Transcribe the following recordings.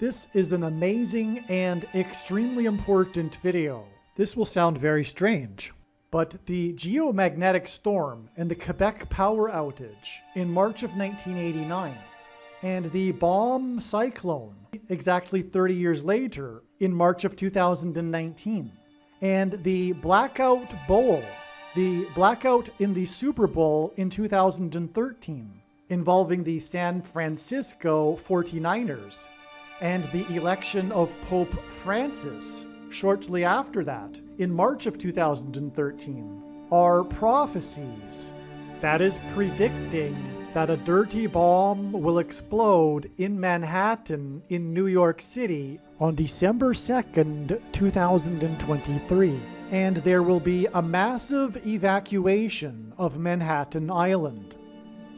This is an amazing and extremely important video. This will sound very strange, but the geomagnetic storm and the Quebec power outage in March of 1989, and the bomb cyclone exactly 30 years later in March of 2019, and the blackout bowl, the blackout in the Super Bowl in 2013, involving the San Francisco 49ers, and the election of Pope Francis shortly after that, in March of 2013, are prophecies that is predicting that a dirty bomb will explode in Manhattan in New York City on December 2nd, 2023. And there will be a massive evacuation of Manhattan Island.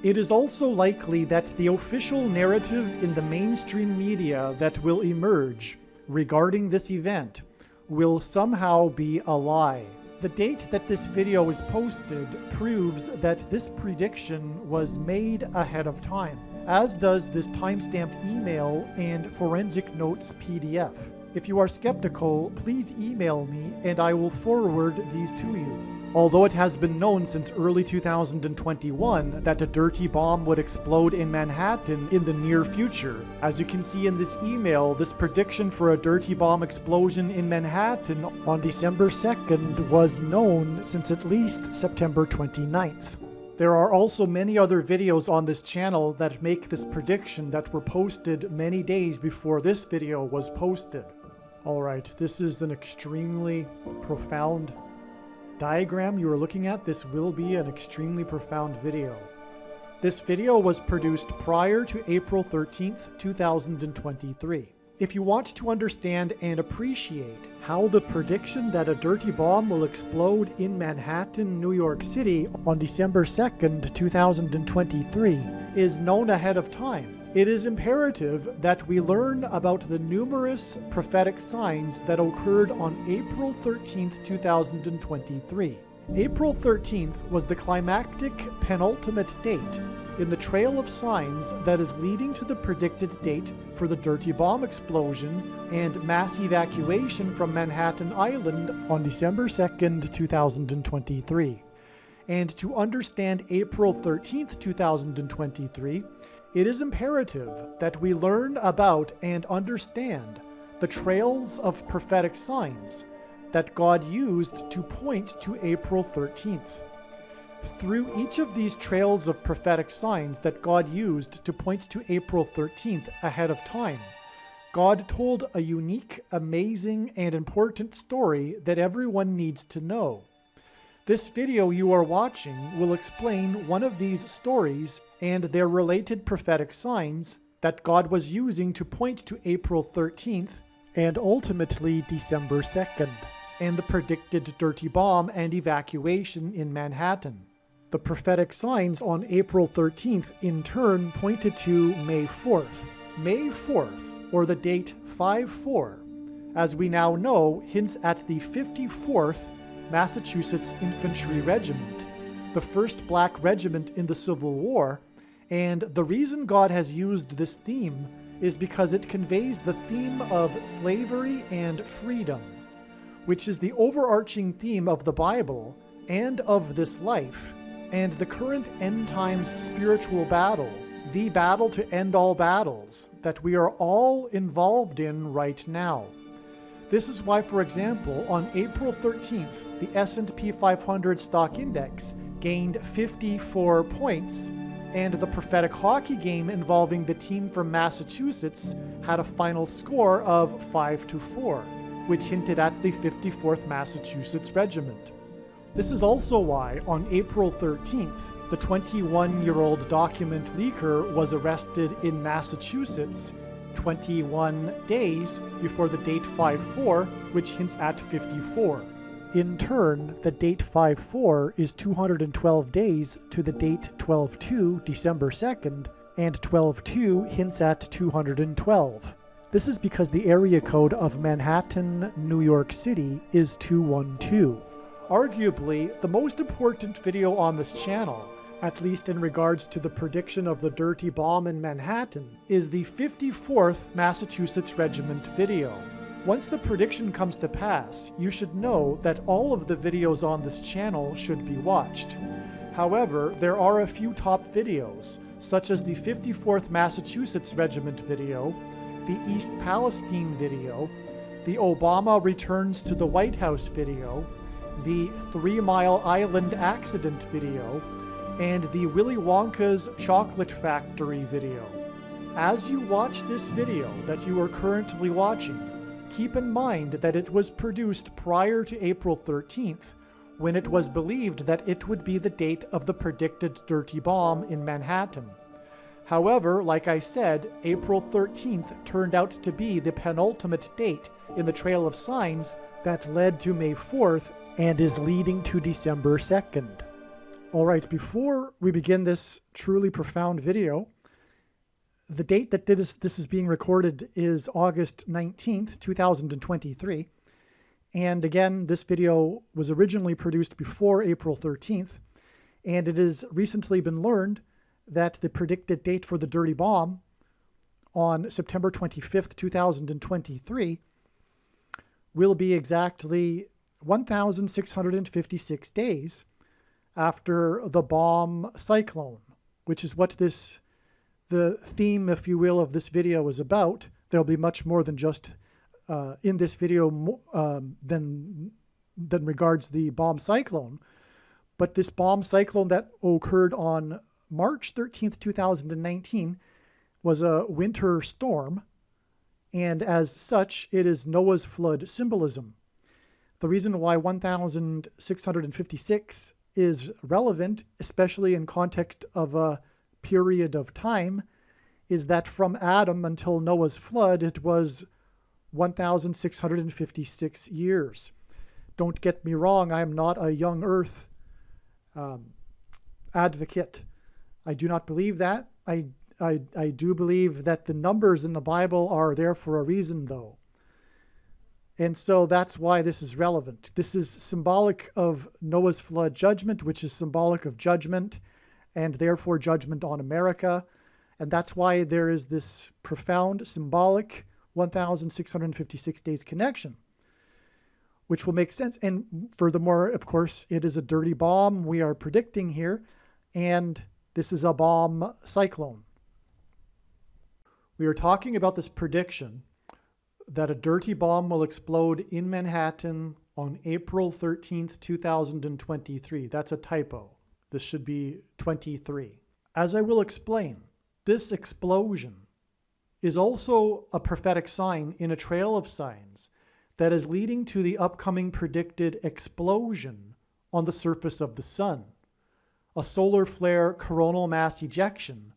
It is also likely that the official narrative in the mainstream media that will emerge regarding this event will somehow be a lie. The date that this video is posted proves that this prediction was made ahead of time, as does this timestamped email and forensic notes PDF. If you are skeptical, please email me and I will forward these to you. Although it has been known since early 2021 that a dirty bomb would explode in Manhattan in the near future, as you can see in this email, this prediction for a dirty bomb explosion in Manhattan on December 2nd was known since at least September 29th. There are also many other videos on this channel that make this prediction that were posted many days before this video was posted. Alright, this is an extremely profound diagram you are looking at. This will be an extremely profound video. This video was produced prior to April 13th, 2023. If you want to understand and appreciate how the prediction that a dirty bomb will explode in Manhattan, New York City on December 2nd, 2023 is known ahead of time, it is imperative that we learn about the numerous prophetic signs that occurred on April 13th, 2023. April 13th was the climactic penultimate date in the trail of signs that is leading to the predicted date for the dirty bomb explosion and mass evacuation from Manhattan Island on December 2nd, 2023. And to understand April 13th, 2023, it is imperative that we learn about and understand the trails of prophetic signs that God used to point to April 13th. Through each of these trails of prophetic signs that God used to point to April 13th ahead of time, God told a unique, amazing, and important story that everyone needs to know. This video you are watching will explain one of these stories and their related prophetic signs that God was using to point to April 13th and ultimately December 2nd, and the predicted dirty bomb and evacuation in Manhattan. The prophetic signs on April 13th in turn pointed to May 4th. May 4th, or the date 5-4, as we now know, hints at the 54th Massachusetts Infantry Regiment, the first black regiment in the Civil War, and the reason God has used this theme is because it conveys the theme of slavery and freedom, which is the overarching theme of the Bible and of this life, and the current end times spiritual battle, the battle to end all battles that we are all involved in right now. This is why, for example, on April 13th, the S&P 500 stock index gained 54 points, and the prophetic hockey game involving the team from Massachusetts had a final score of 5-4, which hinted at the 54th Massachusetts Regiment. This is also why, on April 13th, the 21-year-old document leaker was arrested in Massachusetts 21 days before the date 5-4, which hints at 54. In turn, the date 5-4 is 212 days to the date 12-2, December 2nd, and 12-2 hints at 212. This is because the area code of Manhattan, New York City is 212. Arguably, the most important video on this channel, at least in regards to the prediction of the dirty bomb in Manhattan, is the 54th Massachusetts Regiment video. Once the prediction comes to pass, you should know that all of the videos on this channel should be watched. However, there are a few top videos, such as the 54th Massachusetts Regiment video, the East Palestine video, the Obama Returns to the White House video, the 3 Mile Island accident video, and the Willy Wonka's Chocolate Factory video. As you watch this video that you are currently watching, keep in mind that it was produced prior to April 13th, when it was believed that it would be the date of the predicted dirty bomb in Manhattan. However, like I said, April 13th turned out to be the penultimate date in the trail of signs that led to May 4th and is leading to December 2nd. All right, before we begin this truly profound video, the date that this is being recorded is August 19th, 2023. And again, this video was originally produced before April 13th, and it has recently been learned that the predicted date for the dirty bomb on September 25th, 2023 will be exactly 1,656 days after the bomb Cyclone, which is what the theme, if you will, of this video is about. There'll be much more than just in this video than regards the bomb Cyclone. But this bomb Cyclone that occurred on March 13th, 2019 was a winter storm, and as such, it is Noah's flood symbolism. The reason why 1,656 is relevant, especially in context of a period of time, is that from Adam until Noah's flood, it was 1,656 years. Don't get me wrong, I am not a young earth advocate. I do not believe that. I do believe that the numbers in the Bible are there for a reason, though. And so that's why this is relevant. This is symbolic of Noah's flood judgment, which is symbolic of judgment, and therefore judgment on America. And that's why there is this profound, symbolic 1,656 days connection, which will make sense. And furthermore, of course, it is a dirty bomb we are predicting here, and this is a bomb cyclone. We are talking about this prediction that a dirty bomb will explode in Manhattan on April 13th, 2023. That's a typo. This should be 23. As I will explain, this explosion is also a prophetic sign in a trail of signs that is leading to the upcoming predicted explosion on the surface of the sun, a solar flare coronal mass ejection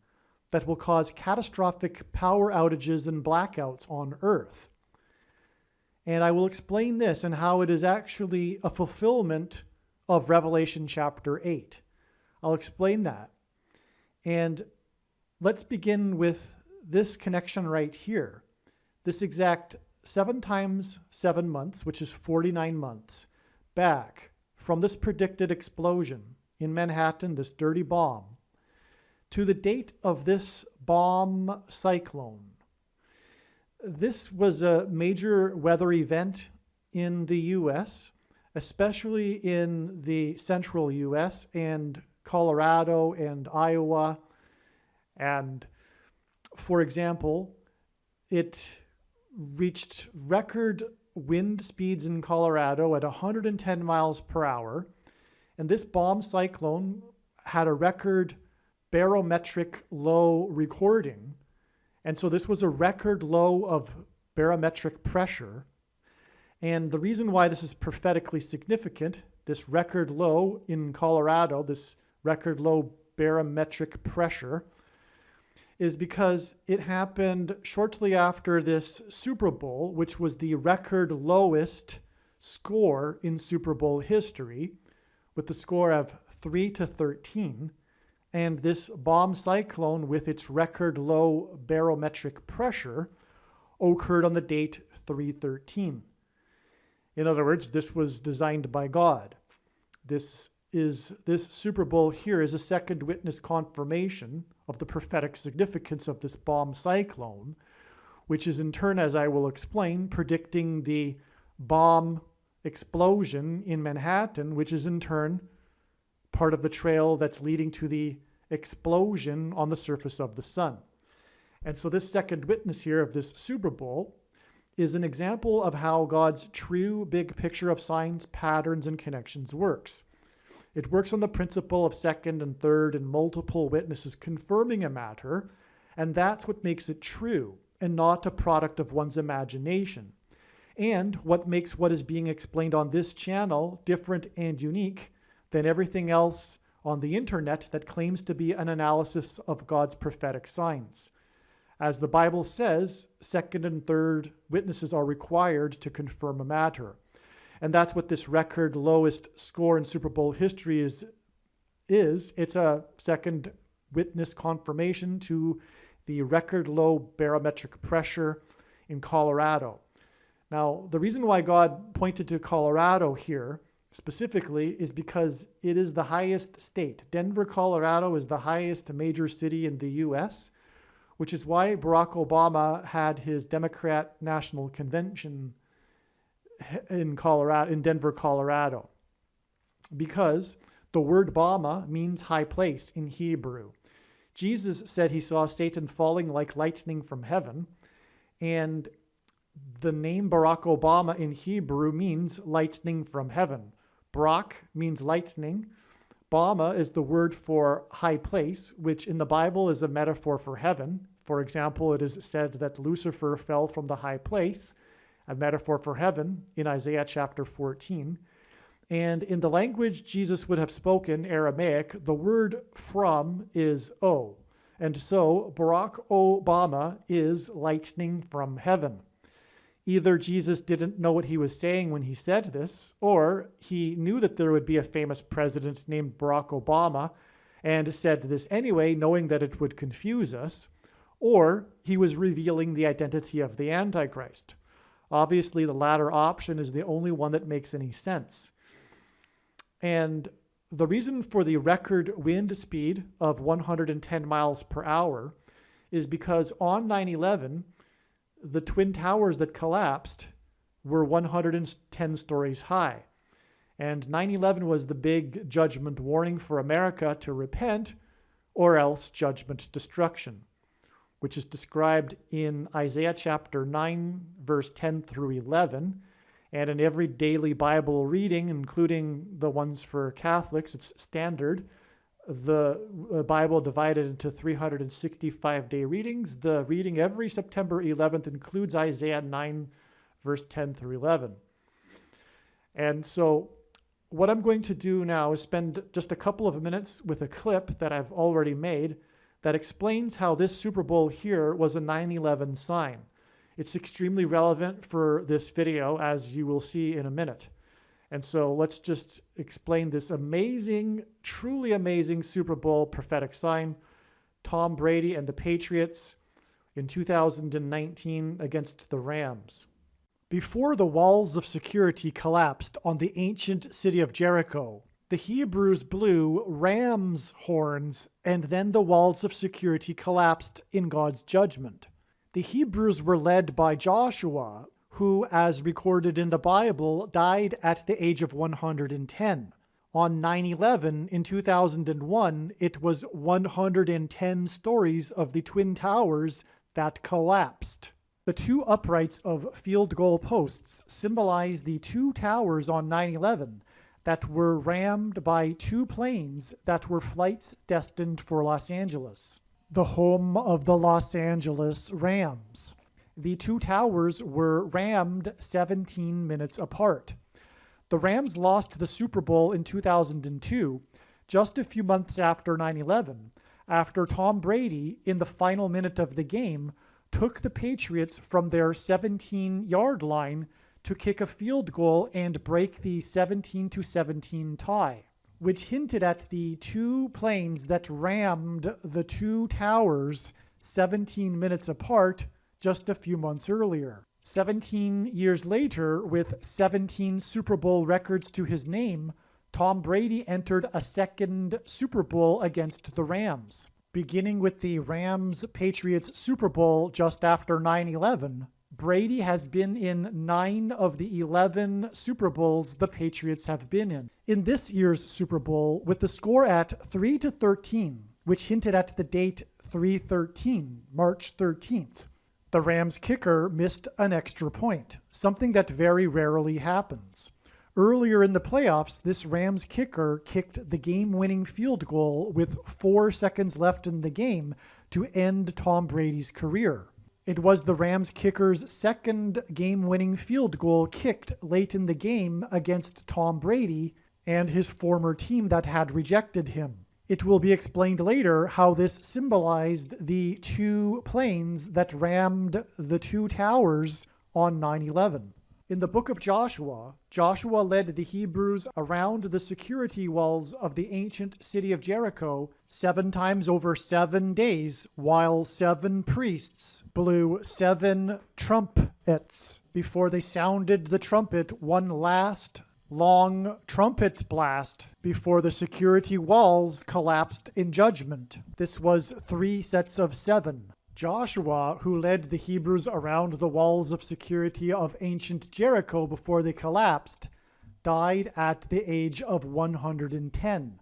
that will cause catastrophic power outages and blackouts on Earth. And I will explain this and how it is actually a fulfillment of Revelation chapter 8. I'll explain that. And let's begin with this connection right here. This exact 7 times 7 months, which is 49 months, back from this predicted explosion in Manhattan, this dirty bomb, to the date of this bomb cyclone. This was a major weather event in the U.S., especially in the central U.S. and Colorado and Iowa. And for example, it reached record wind speeds in Colorado at 110 miles per hour. And this bomb cyclone had a record barometric low recording. And so this was a record low of barometric pressure. And the reason why this is prophetically significant, this record low in Colorado, this record low barometric pressure, is because it happened shortly after this Super Bowl, which was the record lowest score in Super Bowl history, with the score of 3-13. And this bomb cyclone, with its record low barometric pressure, occurred on the date 3/13. In other words, this was designed by God. This is this Super Bowl here is a second witness confirmation of the prophetic significance of this bomb cyclone, which is in turn, as I will explain, predicting the bomb explosion in Manhattan, which is in turn part of the trail that's leading to the explosion on the surface of the sun. And so this second witness here of this Super Bowl is an example of how God's true big picture of signs, patterns, and connections works. It works on the principle of second and third and multiple witnesses confirming a matter, and that's what makes it true and not a product of one's imagination. And what makes what is being explained on this channel different and unique than everything else on the internet that claims to be an analysis of God's prophetic signs. As the Bible says, second and third witnesses are required to confirm a matter. And that's what this record lowest score in Super Bowl history is. It's a second witness confirmation to the record low barometric pressure in Colorado. Now, the reason why God pointed to Colorado here specifically is because it is the highest state. Denver, Colorado is the highest major city in the U.S., which is why Barack Obama had his Democrat National Convention in Denver, Colorado, because the word Bama means high place in Hebrew. Jesus said he saw Satan falling like lightning from heaven, and the name Barack Obama in Hebrew means lightning from heaven. Barak means lightning. Bama is the word for high place, which in the Bible is a metaphor for heaven. For example, it is said that Lucifer fell from the high place, a metaphor for heaven, in Isaiah chapter 14. And in the language Jesus would have spoken, Aramaic, the word from is O. And so Barack Obama is lightning from heaven. Either Jesus didn't know what he was saying when he said this, or he knew that there would be a famous president named Barack Obama and said this anyway, knowing that it would confuse us, or he was revealing the identity of the Antichrist. Obviously, the latter option is the only one that makes any sense. And the reason for the record wind speed of 110 miles per hour is because on 9/11, the Twin Towers that collapsed were 110 stories high. And 9/11 was the big judgment warning for America to repent, or else judgment destruction, which is described in Isaiah chapter 9, verse 10 through 11. And in every daily Bible reading, including the ones for Catholics, it's standard. The Bible divided into 365-day readings. The reading every September 11th includes Isaiah 9, verse 10 through 11. And so what I'm going to do now is spend just a couple of minutes with a clip that I've already made that explains how this Super Bowl here was a 9/11 sign. It's extremely relevant for this video, as you will see in a minute. And so let's just explain this amazing, truly amazing Super Bowl prophetic sign. Tom Brady and the Patriots in 2019 against the Rams. Before the walls of security collapsed on the ancient city of Jericho, the Hebrews blew ram's horns, and then the walls of security collapsed in God's judgment. The Hebrews were led by Joshua, who, as recorded in the Bible, died at the age of 110. On 9/11 in 2001, it was 110 stories of the Twin Towers that collapsed. The two uprights of field goal posts symbolize the two towers on 9/11 that were rammed by two planes that were flights destined for Los Angeles, the home of the Los Angeles Rams. The two towers were rammed 17 minutes apart. The Rams lost the Super Bowl in 2002, just a few months after 9/11, after Tom Brady, in the final minute of the game, took the Patriots from their 17-yard line to kick a field goal and break the 17-17 tie, which hinted at the two planes that rammed the two towers 17 minutes apart just a few months earlier. 17 years later, with 17 Super Bowl records to his name, Tom Brady entered a second Super Bowl against the Rams. Beginning with the Rams-Patriots Super Bowl just after 9/11, Brady has been in 9 of the 11 Super Bowls the Patriots have been in. In this year's Super Bowl, with the score at 3-13, which hinted at the date 3/13, March 13th, the Rams kicker missed an extra point, something that very rarely happens. Earlier in the playoffs, this Rams kicker kicked the game-winning field goal with 4 seconds left in the game to end Tom Brady's career. It was the Rams kicker's second game-winning field goal kicked late in the game against Tom Brady and his former team that had rejected him. It will be explained later how this symbolized the 2 planes that rammed the 2 towers on 9/11. In the book of Joshua, Joshua led the Hebrews around the security walls of the ancient city of Jericho 7 times over 7 days, while 7 priests blew 7 trumpets before they sounded the trumpet one last long trumpet blast before the security walls collapsed in judgment. This was 3 sets of 7. Joshua, who led the Hebrews around the walls of security of ancient Jericho before they collapsed, died at the age of 110.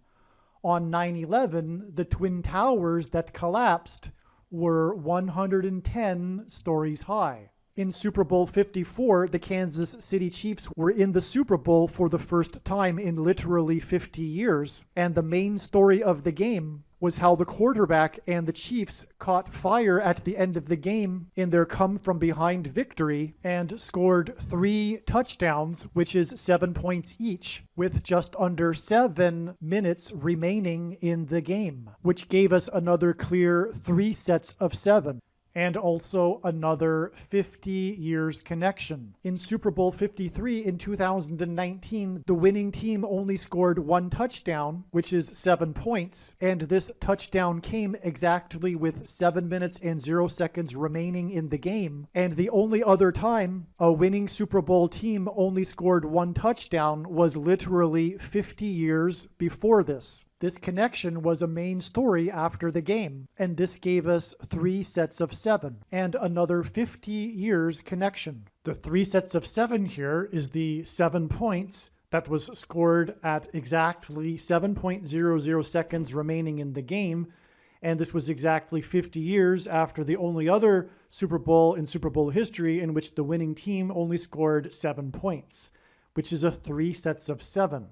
On 9/11, the twin towers that collapsed were 110 stories high. In Super Bowl 54, the Kansas City Chiefs were in the Super Bowl for the first time in literally 50 years, and the main story of the game was how the quarterback and the Chiefs caught fire at the end of the game in their come-from-behind victory and scored 3 touchdowns, which is 7 points each, with just under 7 minutes remaining in the game, which gave us another clear 3 sets of 7. And also another 50 years connection. In Super Bowl 53 in 2019, the winning team only scored 1 touchdown, which is 7 points, and this touchdown came exactly with 7 minutes and 0 seconds remaining in the game. And the only other time a winning Super Bowl team only scored 1 touchdown was literally 50 years before this. This connection was a main story after the game, and this gave us 3 sets of 7, and another 50 years connection. The 3 sets of 7 here is the 7 points that was scored at exactly 7.00 seconds remaining in the game, and this was exactly 50 years after the only other Super Bowl in Super Bowl history in which the winning team only scored 7 points, which is a 3 sets of 7.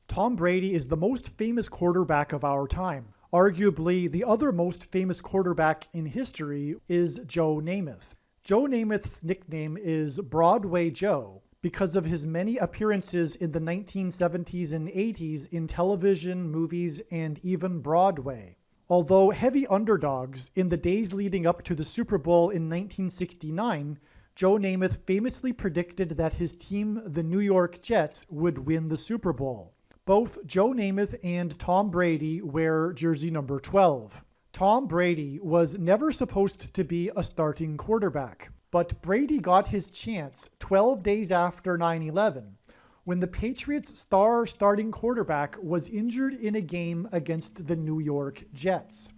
Tom Brady is the most famous quarterback of our time. Arguably, the other most famous quarterback in history is Joe Namath. Joe Namath's nickname is Broadway Joe because of his many appearances in the 1970s and 80s in television, movies, and even Broadway. Although heavy underdogs in the days leading up to the Super Bowl in 1969, Joe Namath famously predicted that his team, the New York Jets, would win the Super Bowl. Both Joe Namath and Tom Brady wear jersey number 12. Tom Brady was never supposed to be a starting quarterback, but Brady got his chance 12 days after 9/11 when the Patriots' star starting quarterback was injured in a game against the New York Jets.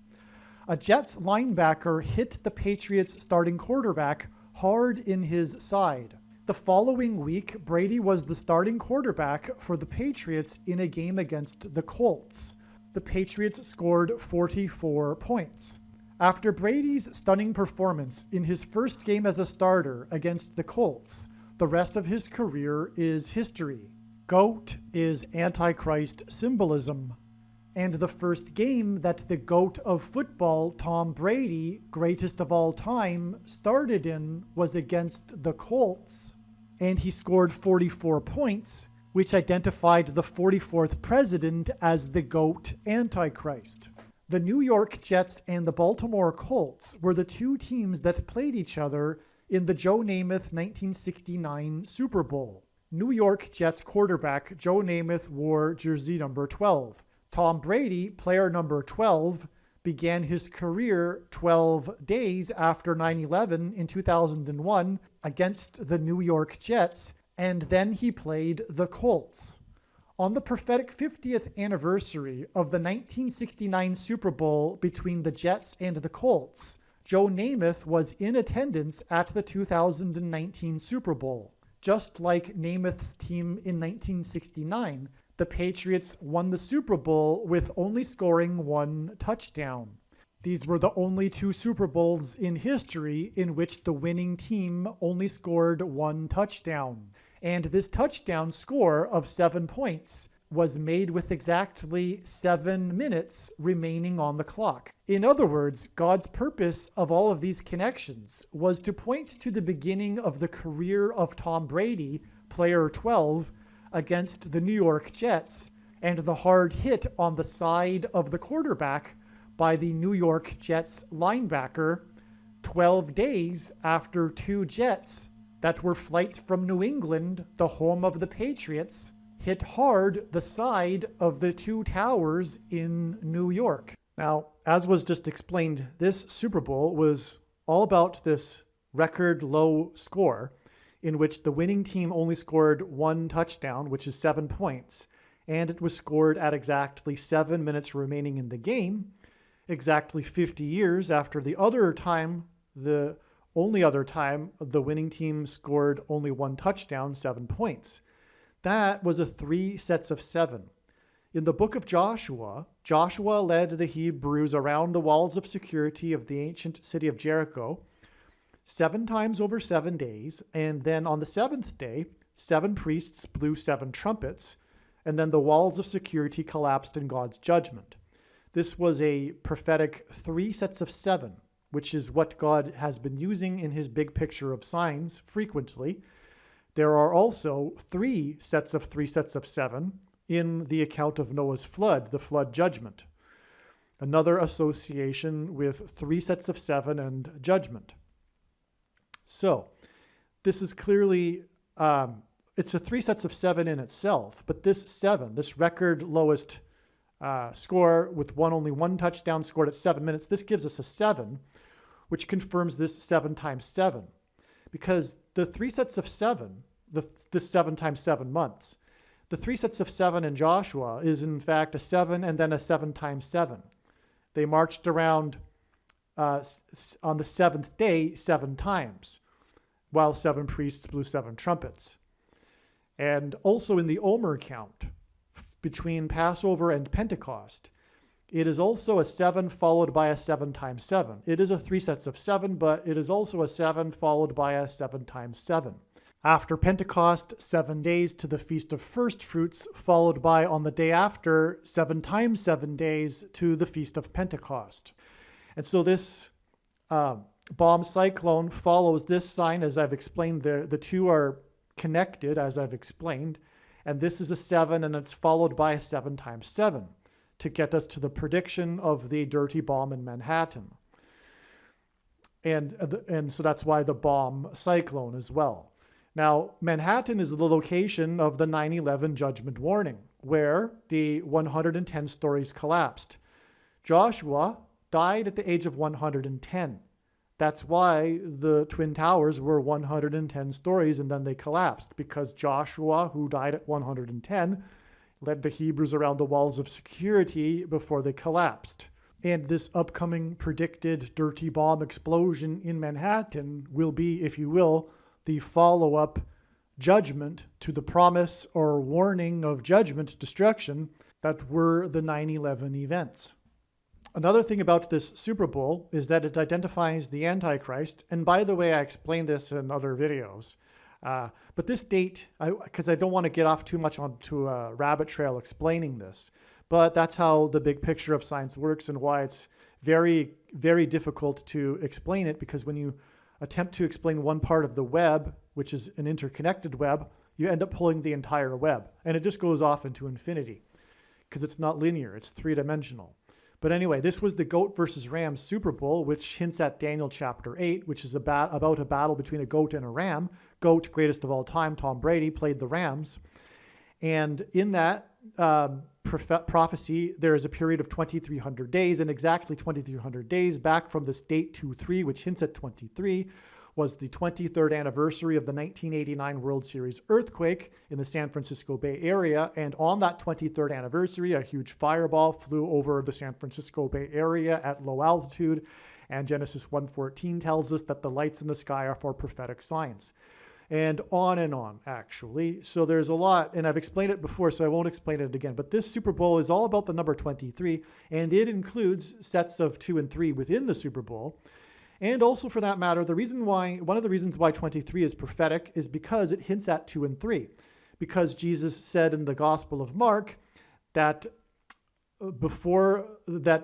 A Jets linebacker hit the Patriots' starting quarterback hard in his side. The following week, Brady was the starting quarterback for the Patriots in a game against the Colts. The Patriots scored 44 points. After Brady's stunning performance in his first game as a starter against the Colts, the rest of his career is history. GOAT is Antichrist symbolism. And the first game that the GOAT of football, Tom Brady, greatest of all time, started in was against the Colts. And he scored 44 points, which identified the 44th president as the GOAT Antichrist. The New York Jets and the Baltimore Colts were the 2 teams that played each other in the Joe Namath 1969 Super Bowl. New York Jets quarterback Joe Namath wore jersey number 12. Tom Brady, player number 12, began his career 12 days after 9/11 in 2001 against the New York Jets, and then he played the Colts. On the prophetic 50th anniversary of the 1969 Super Bowl between the Jets and the Colts, Joe Namath was in attendance at the 2019 Super Bowl. Just like Namath's team in 1969, the Patriots won the Super Bowl with only scoring one touchdown. These were the only two Super Bowls in history in which the winning team only scored one touchdown. And this touchdown score of 7 points was made with exactly 7 minutes remaining on the clock. In other words, God's purpose of all of these connections was to point to the beginning of the career of Tom Brady, player 12, against the New York Jets, and the hard hit on the side of the quarterback by the New York Jets linebacker 12 days after two Jets that were flights from New England, the home of the Patriots, hit hard the side of the two towers in New York. Now, as was just explained, this Super Bowl was all about this record low score in which the winning team only scored one touchdown, which is 7 points, and it was scored at exactly 7 minutes remaining in the game, exactly 50 years after the only other time the winning team scored only one touchdown, 7 points. That was a 3 sets of 7. In the book of Joshua, Joshua led the Hebrews around the walls of security of the ancient city of Jericho 7 times over 7 days, and then on the 7th day, 7 priests blew 7 trumpets, and then the walls of security collapsed in God's judgment. This was a prophetic 3 sets of 7, which is what God has been using in his big picture of signs frequently. There are also 3 sets of 7 in the account of Noah's flood, the flood judgment. Another association with 3 sets of 7 and judgment. So this is clearly, it's a 3 sets of 7 in itself, but this record lowest score with only one touchdown scored at 7 minutes, this gives us a 7, which confirms this 7 times 7. Because the 3 sets of 7, this 7 times 7 months, the 3 sets of 7 in Joshua is in fact a 7 and then a 7 times 7. They marched around on the 7th day 7 times, while 7 priests blew 7 trumpets. And also in the Omer count, between Passover and Pentecost, it is also a 7 followed by a 7 times 7. It is a 3 sets of 7, but it is also a 7 followed by a 7 times 7. After Pentecost, 7 days to the Feast of First Fruits, followed by on the day after 7 times 7 days to the Feast of Pentecost. And so this bomb cyclone follows this sign, as I've explained. The two are connected, as I've explained. And this is a 7, and it's followed by a 7 times 7 to get us to the prediction of the dirty bomb in Manhattan. And so that's why the bomb cyclone as well. Now, Manhattan is the location of the 9/11 judgment warning, where the 110 stories collapsed. Joshua died at the age of 110. That's why the Twin Towers were 110 stories and then they collapsed, because Joshua, who died at 110, led the Hebrews around the walls of security before they collapsed. And this upcoming predicted dirty bomb explosion in Manhattan will be, if you will, the follow-up judgment to the promise or warning of judgment, destruction, that were the 9/11 events. Another thing about this Super Bowl is that it identifies the Antichrist. And by the way, I explained this in other videos. But this date, because I don't want to get off too much onto a rabbit trail explaining this, but that's how the big picture of science works and why it's very, very difficult to explain it, because when you attempt to explain one part of the web, which is an interconnected web, you end up pulling the entire web. And it just goes off into infinity because it's not linear, it's 3-dimensional. But anyway, this was the goat versus ram Super Bowl, which hints at Daniel chapter 8, which is about a battle between a goat and a ram. Goat, greatest of all time, Tom Brady, played the Rams. And in that prophecy, there is a period of 2,300 days, and exactly 2,300 days back from this date 2-3, which hints at 23, was the 23rd anniversary of the 1989 World Series earthquake in the San Francisco Bay Area. And on that 23rd anniversary, a huge fireball flew over the San Francisco Bay Area at low altitude. And Genesis 1:14 tells us that the lights in the sky are for prophetic signs. And on, actually. So there's a lot, and I've explained it before, so I won't explain it again. But this Super Bowl is all about the number 23, and it includes sets of 2 and 3 within the Super Bowl. And also, for that matter, one of the reasons why 23 is prophetic is because it hints at 2 and 3. Because Jesus said in the Gospel of Mark that before the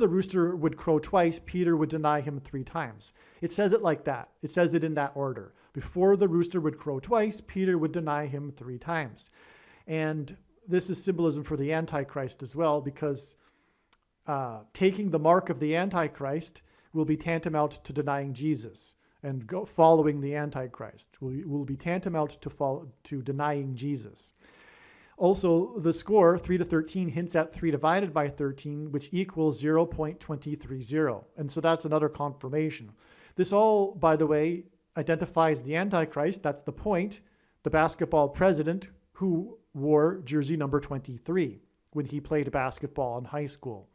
rooster would crow twice, Peter would deny him 3 times. It says it like that. It says it in that order. Before the rooster would crow twice, Peter would deny him 3 times. And this is symbolism for the Antichrist as well, because taking the mark of the Antichrist will be tantamount to denying Jesus, and following the Antichrist will be tantamount to denying Jesus. Also, the score, 3 to 13, hints at 3 divided by 13, which equals 0.230. And so that's another confirmation. This all, by the way, identifies the Antichrist. That's the point. The basketball president who wore jersey number 23 when he played basketball in high school.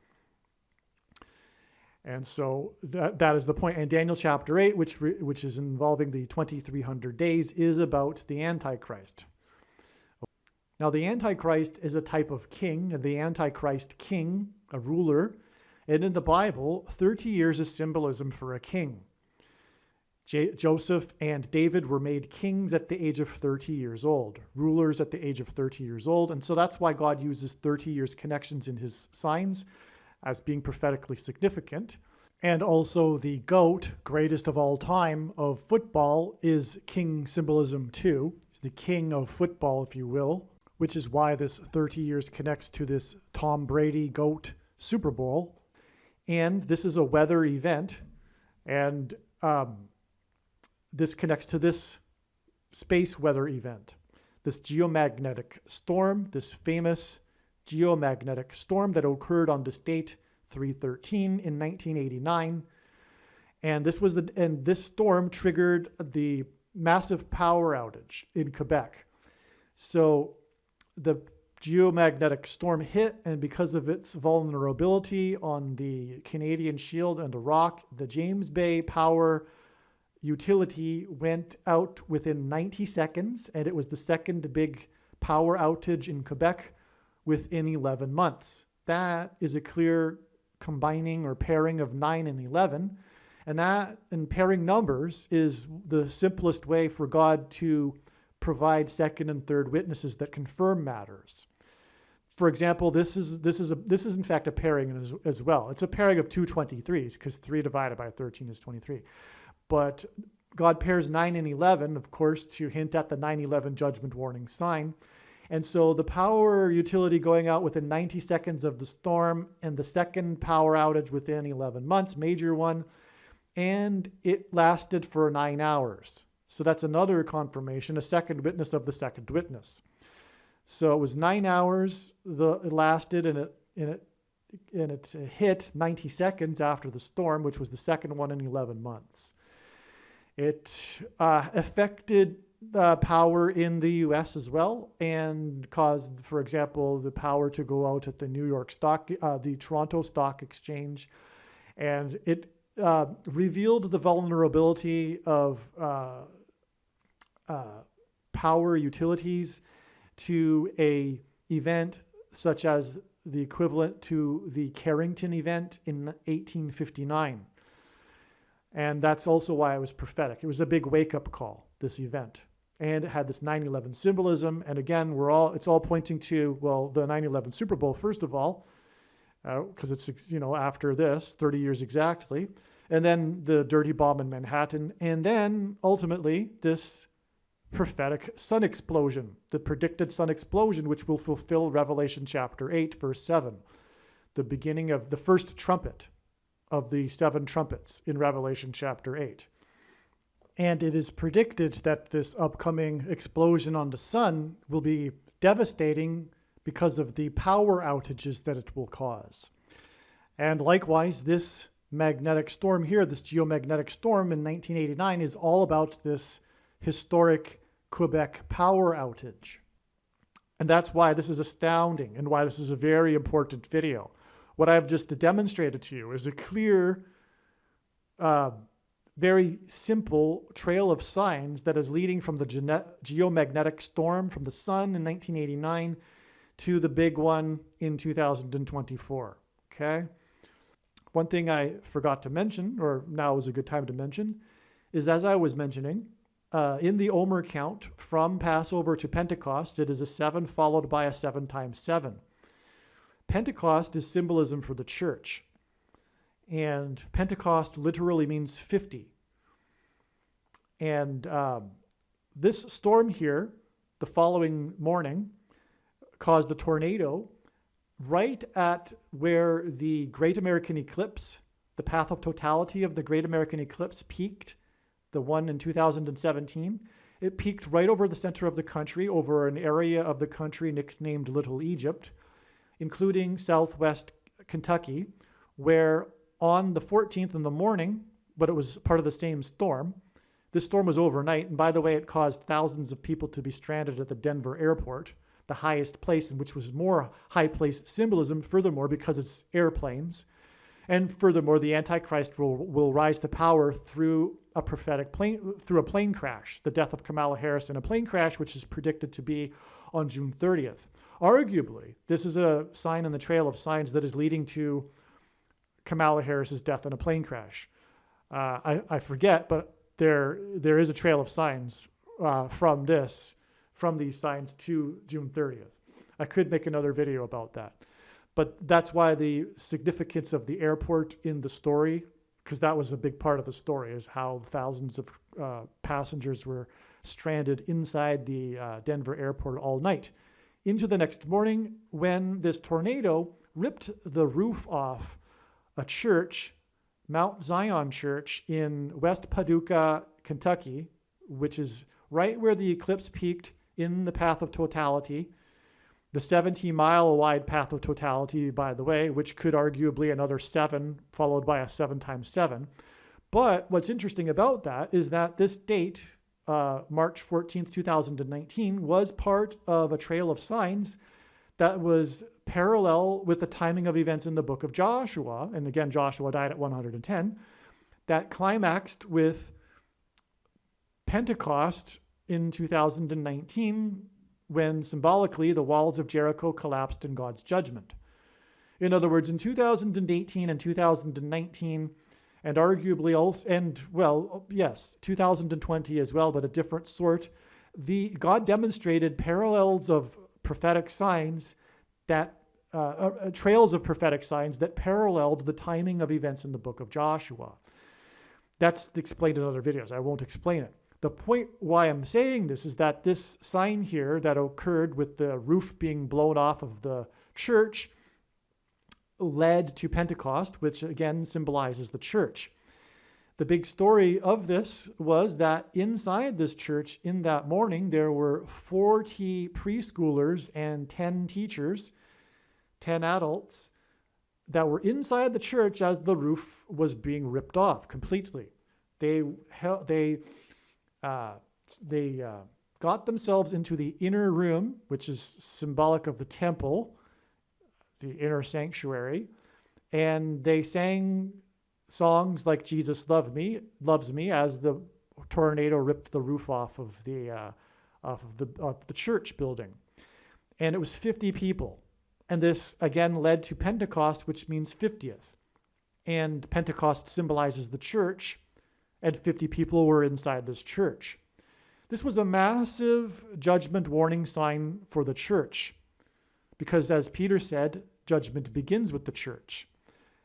And so that is the point. And Daniel chapter 8, which is involving the 2300 days, is about the Antichrist. Now, the Antichrist is a type of king, and the Antichrist king, a ruler. And in the Bible, 30 years is symbolism for a king. Joseph and David were made kings at the age of 30 years old, rulers at the age of 30 years old. And so that's why God uses 30 years connections in his signs as being prophetically significant. And also the GOAT, greatest of all time, of football is king symbolism too. He's the king of football, if you will, which is why this 30 years connects to this Tom Brady GOAT Super Bowl. And this is a weather event. And this connects to this space weather event, this geomagnetic storm, this famous geomagnetic storm that occurred on this date 3/13 in 1989. And this storm triggered the massive power outage in Quebec. So the geomagnetic storm hit, and because of its vulnerability on the Canadian Shield and the Rock, the James Bay Power utility went out within 90 seconds, and it was the second big power outage in Quebec within 11 months. That is a clear combining or pairing of 9 and 11. And pairing numbers is the simplest way for God to provide second and third witnesses that confirm matters. For example, this is in fact a pairing as well. It's a pairing of two 23s, because 3 divided by 13 is 23. But God pairs 9 and 11, of course, to hint at the 9/11 judgment warning sign. And so the power utility going out within 90 seconds of the storm, and the second power outage within 11 months, major one, and it lasted for 9 hours. So that's another confirmation, a second witness of the second witness. So it was 9 hours it lasted, and it hit 90 seconds after the storm, which was the second one in 11 months. It affected power in the U.S. as well, and caused, for example, the power to go out at the Toronto Stock Exchange, and it revealed the vulnerability of power utilities to a event such as the equivalent to the Carrington event in 1859. And that's also why it was prophetic. It was a big wake-up call, this event. And it had this 9/11 symbolism. And again, it's all pointing to, well, the 9/11 Super Bowl, first of all, because it's, after this, 30 years exactly. And then the dirty bomb in Manhattan. And then, ultimately, this prophetic sun explosion, the predicted sun explosion, which will fulfill Revelation chapter 8, verse 7, the beginning of the first trumpet of the 7 trumpets in Revelation chapter 8. And it is predicted that this upcoming explosion on the sun will be devastating because of the power outages that it will cause. And likewise, this magnetic storm here, this geomagnetic storm in 1989, is all about this historic Quebec power outage. And that's why this is astounding and why this is a very important video. What I've just demonstrated to you is a clear, very simple trail of signs that is leading from the geomagnetic storm from the sun in 1989 to the big one in 2024, okay? One thing I forgot to mention, or now is a good time to mention, is as I was mentioning, in the Omer count from Passover to Pentecost, it is a 7 followed by a 7 times 7. Pentecost is symbolism for the church. And Pentecost literally means 50. And this storm here, the following morning, caused a tornado right at where the Great American Eclipse, the path of totality of the Great American Eclipse peaked, the one in 2017. It peaked right over the center of the country, over an area of the country nicknamed Little Egypt, including southwest Kentucky, where on the 14th in the morning, but it was part of the same storm. This storm was overnight, and by the way, it caused thousands of people to be stranded at the Denver airport, the highest place, which was more high place symbolism, furthermore, because it's airplanes. And furthermore, the Antichrist will rise to power through a plane crash, the death of Kamala Harris in a plane crash, which is predicted to be on June 30th. Arguably, this is a sign in the trail of signs that is leading to Kamala Harris's death in a plane crash. I forget, but there is a trail of signs from these signs to June 30th. I could make another video about that. But that's why the significance of the airport in the story, because that was a big part of the story, is how thousands of passengers were stranded inside the Denver airport all night. Into the next morning, when this tornado ripped the roof off a church, Mount Zion Church in West Paducah, Kentucky, which is right where the eclipse peaked in the path of totality, the 17-mile wide path of totality, by the way, which could arguably another 7 followed by a 7 times 7. But what's interesting about that is that this date, March 14th, 2019, was part of a trail of signs that was parallel with the timing of events in the book of Joshua. And again, Joshua died at 110. That climaxed with Pentecost in 2019, when symbolically the walls of Jericho collapsed in God's judgment. In other words, in 2018 and 2019, and arguably also, and well, yes, 2020 as well, but a different sort, God demonstrated parallels of prophetic signs that, trails of prophetic signs that paralleled the timing of events in the book of Joshua. That's explained in other videos. I won't explain it. The point why I'm saying this is that this sign here that occurred with the roof being blown off of the church led to Pentecost, which again symbolizes the church. The big story of this was that inside this church in that morning, there were 40 preschoolers and 10 teachers, 10 adults, that were inside the church as the roof was being ripped off completely. They got themselves into the inner room, which is symbolic of the temple, the inner sanctuary, and they sang songs like "Jesus loves me" as the tornado ripped the roof off of the church building, and it was 50 people, and this again led to Pentecost, which means 50th, and Pentecost symbolizes the church. And 50 people were inside this church. This was a massive judgment warning sign for the church, because as Peter said, judgment begins with the church.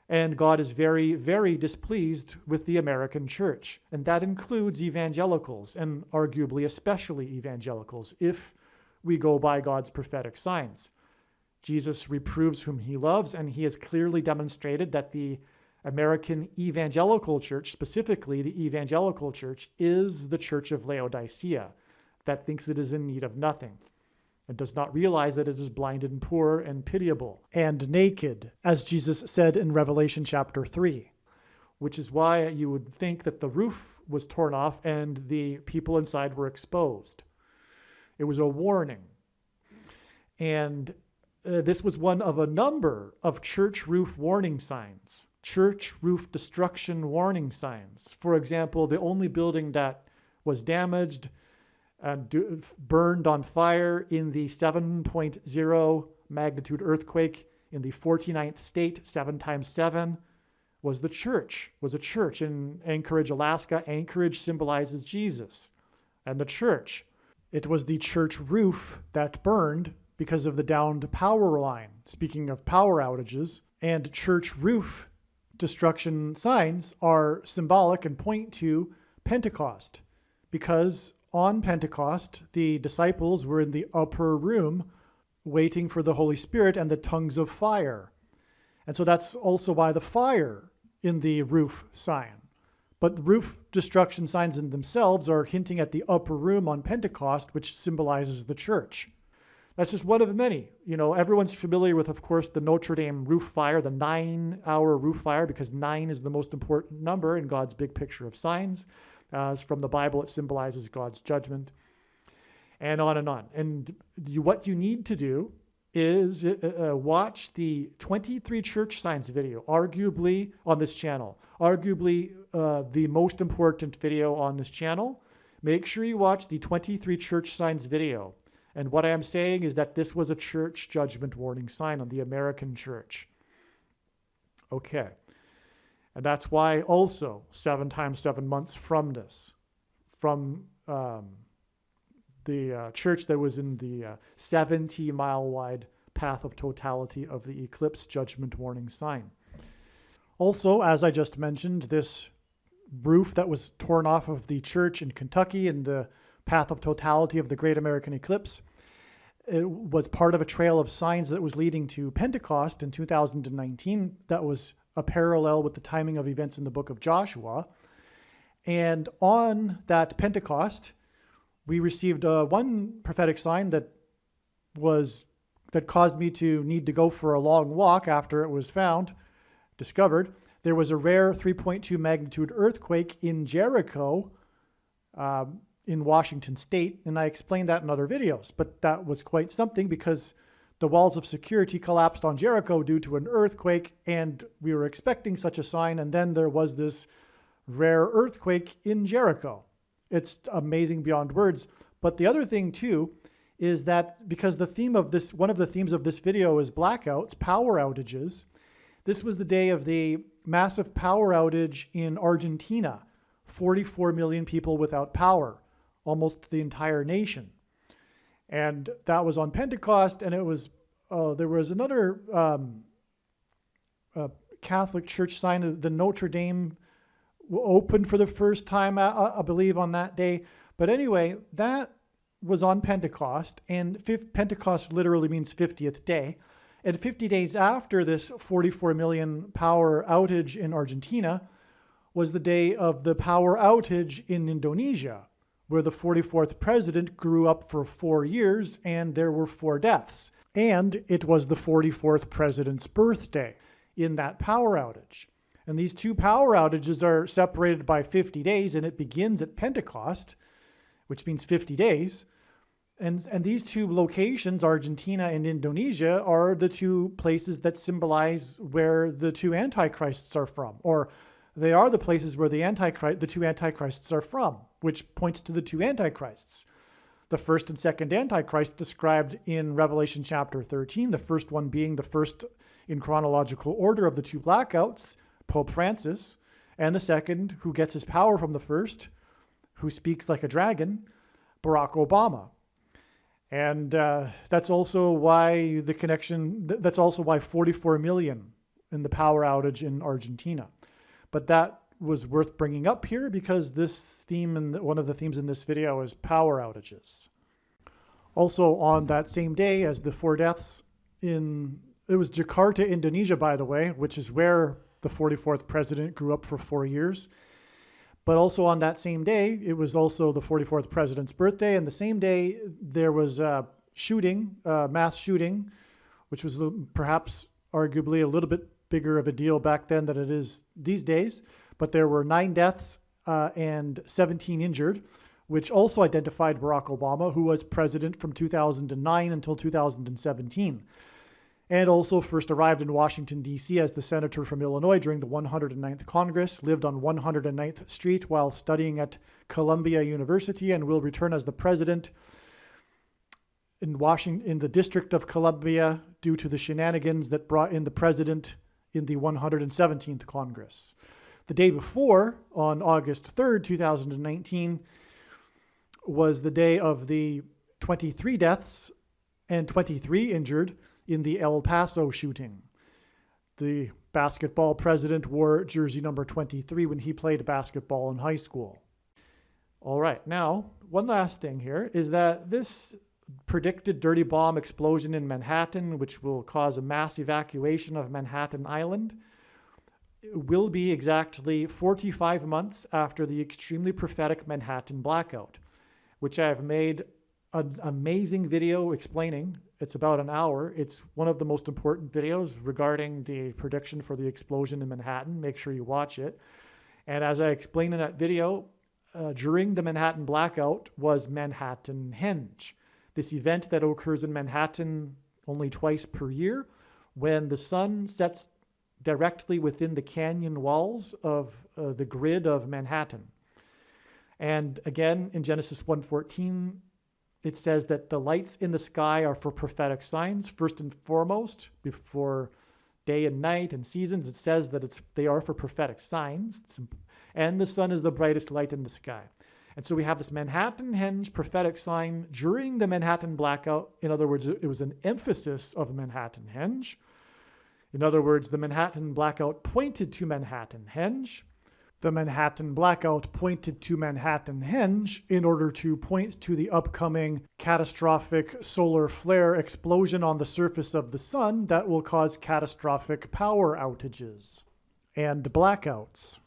And God is very, very displeased with the American church. And that includes evangelicals, and arguably especially evangelicals, if we go by God's prophetic signs. Jesus reproves whom he loves, and he has clearly demonstrated that the American evangelical church, specifically the evangelical church, is the church of Laodicea that thinks it is in need of nothing and does not realize that it is blinded and poor and pitiable and naked, as Jesus said in Revelation chapter 3. which is why you would think that the roof was torn off and the people inside were exposed. It was a warning. And this was one of a number of church roof warning signs, church roof destruction warning signs. For example, the only building that was damaged and burned on fire in the 7.0 magnitude earthquake in the 49th state, 7 times 7, was a church in Anchorage, Alaska. Anchorage symbolizes Jesus and the church. It was the church roof that burned because of the downed power line. Speaking of power outages, and church roof destruction signs are symbolic and point to Pentecost, because on Pentecost, the disciples were in the upper room waiting for the Holy Spirit and the tongues of fire. And so that's also why the fire in the roof sign. But roof destruction signs in themselves are hinting at the upper room on Pentecost, which symbolizes the church. That's just one of many. Everyone's familiar with, of course, the Notre Dame roof fire, the 9-hour roof fire, because 9 is the most important number in God's big picture of signs. From the Bible, it symbolizes God's judgment, and on and on. And what you need to do is watch the 23 church signs video, arguably on this channel, the most important video on this channel. Make sure you watch the 23 church signs video. And what I am saying is that this was a church judgment warning sign on the American church. Okay. And that's why also 7 times 7 months from this, from the church that was in the 70-mile wide path of totality of the eclipse judgment warning sign. Also, as I just mentioned, this roof that was torn off of the church in Kentucky in the path of totality of the Great American Eclipse, it was part of a trail of signs that was leading to Pentecost in 2019 that was a parallel with the timing of events in the book of Joshua. And on that Pentecost, we received one prophetic sign that caused me to need to go for a long walk after it was discovered. There was a rare 3.2 magnitude earthquake in Jericho, in Washington State, and I explained that in other videos. But that was quite something, because the walls of security collapsed on Jericho due to an earthquake, and we were expecting such a sign, and then there was this rare earthquake in Jericho. It's amazing beyond words. But the other thing too is that because one of the themes of this video is blackouts, power outages, this was the day of the massive power outage in Argentina. 44 million people without power, almost the entire nation. And that was on Pentecost, and there was another Catholic church sign, the Notre Dame opened for the first time, I believe, on that day. But anyway, that was on Pentecost, and Pentecost literally means 50th day. And 50 days after this 44 million power outage in Argentina was the day of the power outage in Indonesia, where the 44th president grew up for 4 years and there were 4 deaths. And it was the 44th president's birthday in that power outage. And these two power outages are separated by 50 days, and it begins at Pentecost, which means 50 days. And these two locations, Argentina and Indonesia, are the two places that symbolize where the two antichrists are from, or they are the places where the two antichrists are from, which points to the two antichrists. The first and second antichrist described in Revelation chapter 13, the first one being the first in chronological order of the two blackouts, Pope Francis, and the second, who gets his power from the first, who speaks like a dragon, Barack Obama. And that's also why that's also why 44 million in the power outage in Argentina. But that was worth bringing up here because this theme, and one of the themes in this video, is power outages. Also on that same day as the 4 deaths it was Jakarta, Indonesia, by the way, which is where the 44th president grew up for 4 years. But also on that same day, it was also the 44th president's birthday. And the same day, there was a mass shooting, which was perhaps arguably a little bit bigger of a deal back then than it is these days. but there were 9 deaths and 17 injured, which also identified Barack Obama, who was president from 2009 until 2017, and also first arrived in Washington, D.C. as the senator from Illinois during the 109th Congress, lived on 109th Street while studying at Columbia University, and will return as the president in Washington, in the District of Columbia, due to the shenanigans that brought in the president in the 117th Congress. The day before, on August 3rd, 2019, was the day of the 23 deaths and 23 injured in the El Paso shooting. The basketball president wore jersey number 23 when he played basketball in high school. All right, now, one last thing here is that this predicted dirty bomb explosion in Manhattan, which will cause a mass evacuation of Manhattan Island, will be exactly 45 months after the extremely prophetic Manhattan blackout, which I have made an amazing video explaining. It's about an hour. It's one of the most important videos regarding the prediction for the explosion in Manhattan. Make sure you watch it. And as I explained in that video, during the Manhattan blackout was Manhattan Henge, this event that occurs in Manhattan only twice per year, when the sun sets directly within the canyon walls of the grid of Manhattan. And again, in Genesis 1:14, it says that the lights in the sky are for prophetic signs. First and foremost, before day and night and seasons, it says that they are for prophetic signs. And the sun is the brightest light in the sky. And so we have this Manhattan Henge prophetic sign during the Manhattan blackout. In other words, it was an emphasis of Manhattan Henge. In other words, the Manhattan blackout pointed to Manhattan Henge. The Manhattan blackout pointed to Manhattan Henge in order to point to the upcoming catastrophic solar flare explosion on the surface of the sun that will cause catastrophic power outages and blackouts.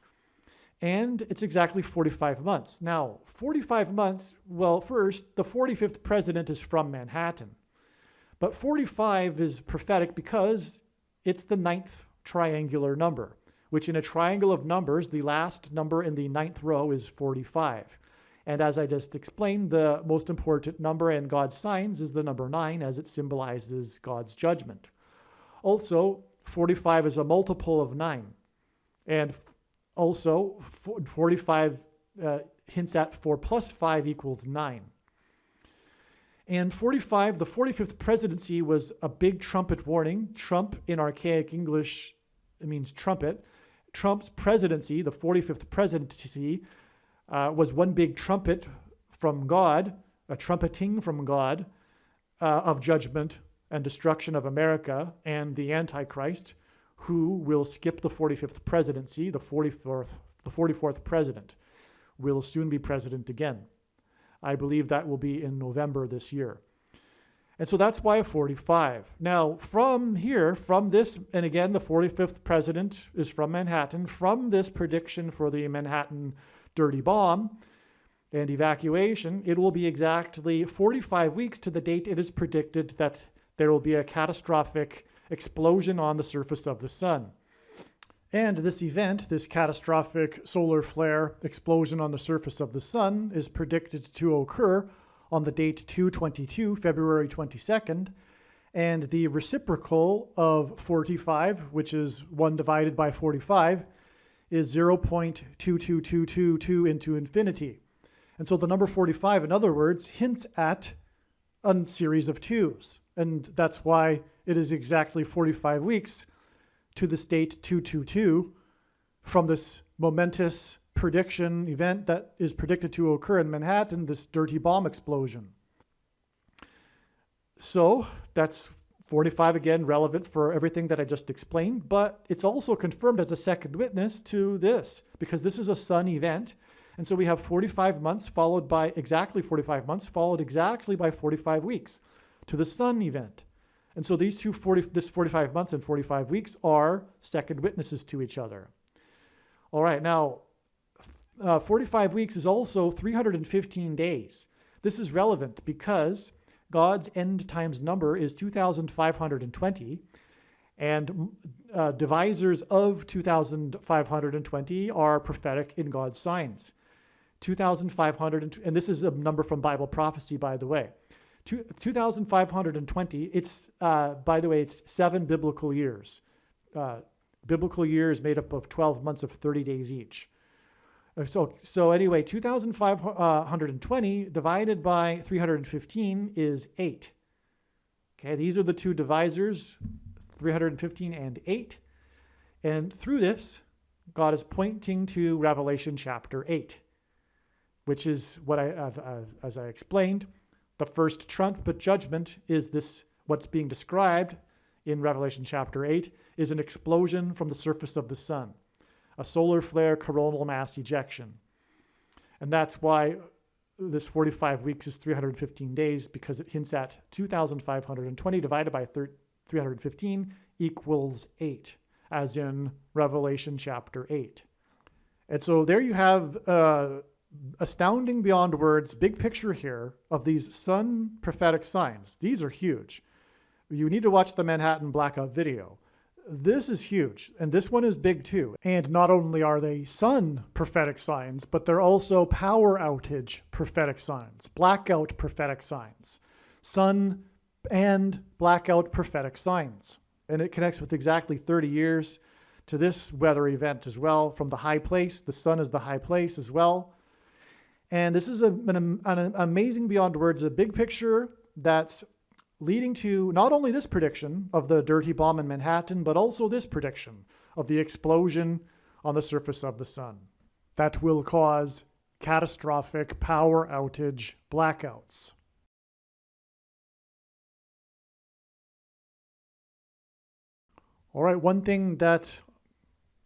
And it's exactly 45 months. Now, 45 months, well, first, the 45th president is from Manhattan. But 45 is prophetic because it's the 9th triangular number, which in a triangle of numbers, the last number in the 9th row is 45. And as I just explained, the most important number in God's signs is the number 9, as it symbolizes God's judgment. Also, 45 is a multiple of 9. And also, 45 hints at 4 plus 5 equals 9. And 45, the 45th presidency, was a big trumpet warning. Trump in archaic English, it means trumpet. Trump's presidency, the 45th presidency, was one big trumpet from God, a trumpeting from God of judgment and destruction of America and the Antichrist, who will skip the 45th presidency. The 44th president will soon be president again. I believe that will be in November this year. And so that's why 45. Now, from here, from this, and again, the 45th president is from Manhattan, from this prediction for the Manhattan dirty bomb and evacuation, it will be exactly 45 weeks to the date it is predicted that there will be a catastrophic explosion on the surface of the sun. And this event, this catastrophic solar flare explosion on the surface of the sun, is predicted to occur on the date 2/22, February 22nd, and the reciprocal of 45, which is 1 divided by 45, is 0.22222 into infinity. And so the number 45, in other words, hints at a series of 2s. And that's why it is exactly 45 weeks to this date 222 from this momentous prediction event that is predicted to occur in Manhattan, this dirty bomb explosion. So that's 45 again, relevant for everything that I just explained, but it's also confirmed as a second witness to this, because this is a sun event. And so we have 45 months followed by exactly 45 months, followed exactly by 45 weeks to the sun event. And so these this 45 months and 45 weeks are second witnesses to each other. All right, now 45 weeks is also 315 days. This is relevant because God's end times number is 2,520, And divisors of 2,520 are prophetic in God's signs. 2,500, and this is a number from Bible prophecy, by the way. 2,520, it's, by the way, it's 7 biblical years. Biblical years made up of 12 months of 30 days each. So anyway, 2,520 divided by 315 is 8. Okay, these are the two divisors, 315 and 8. And through this, God is pointing to Revelation chapter 8, which is what as I explained, the first trumpet judgment is this, what's being described in Revelation chapter 8 is an explosion from the surface of the sun, a solar flare coronal mass ejection. And that's why this 45 weeks is 315 days, because it hints at 2,520 divided by 315 equals 8, as in Revelation chapter 8. And so there you have astounding beyond words, big picture here of these sun prophetic signs. These are huge. You need to watch the Manhattan blackout video. This is huge, and this one is big too. And not only are they sun prophetic signs, but they're also power outage prophetic signs, blackout prophetic signs, sun and blackout prophetic signs. And it connects with exactly 30 years to this weather event as well, from the high place. The sun is the high place as well. And this is an amazing beyond words, a big picture that's leading to not only this prediction of the dirty bomb in Manhattan, but also this prediction of the explosion on the surface of the sun that will cause catastrophic power outage blackouts. All right, one thing that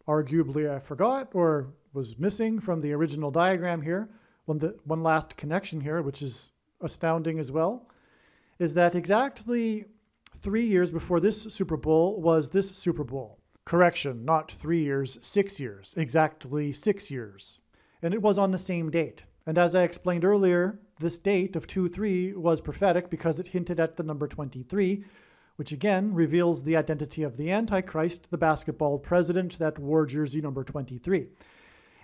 arguably I forgot or was missing from the original diagram here, one last connection here, which is astounding as well, is that exactly 3 years before this Super Bowl was this Super Bowl. Correction, not 3 years, 6 years, exactly 6 years. And it was on the same date. And as I explained earlier, this date of 2-3 was prophetic because it hinted at the number 23, which again reveals the identity of the Antichrist, the basketball president that wore jersey number 23.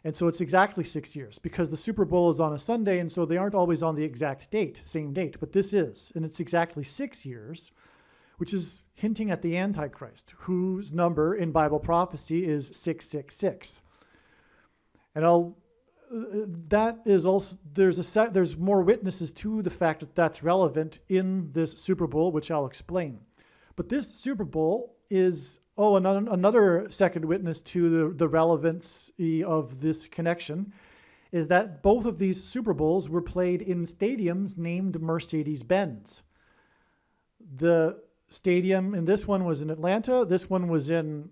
And so it's exactly 6 years because the Super Bowl is on a Sunday, and so they aren't always on the exact date, same date, but this is. And it's exactly 6 years, which is hinting at the Antichrist, whose number in Bible prophecy is 666. And that is also, there's more witnesses to the fact that that's relevant in this Super Bowl, which I'll explain. But this Super Bowl is, another second witness to the relevance of this connection is that both of these Super Bowls were played in stadiums named Mercedes-Benz. The stadium in this one was in Atlanta, this one was in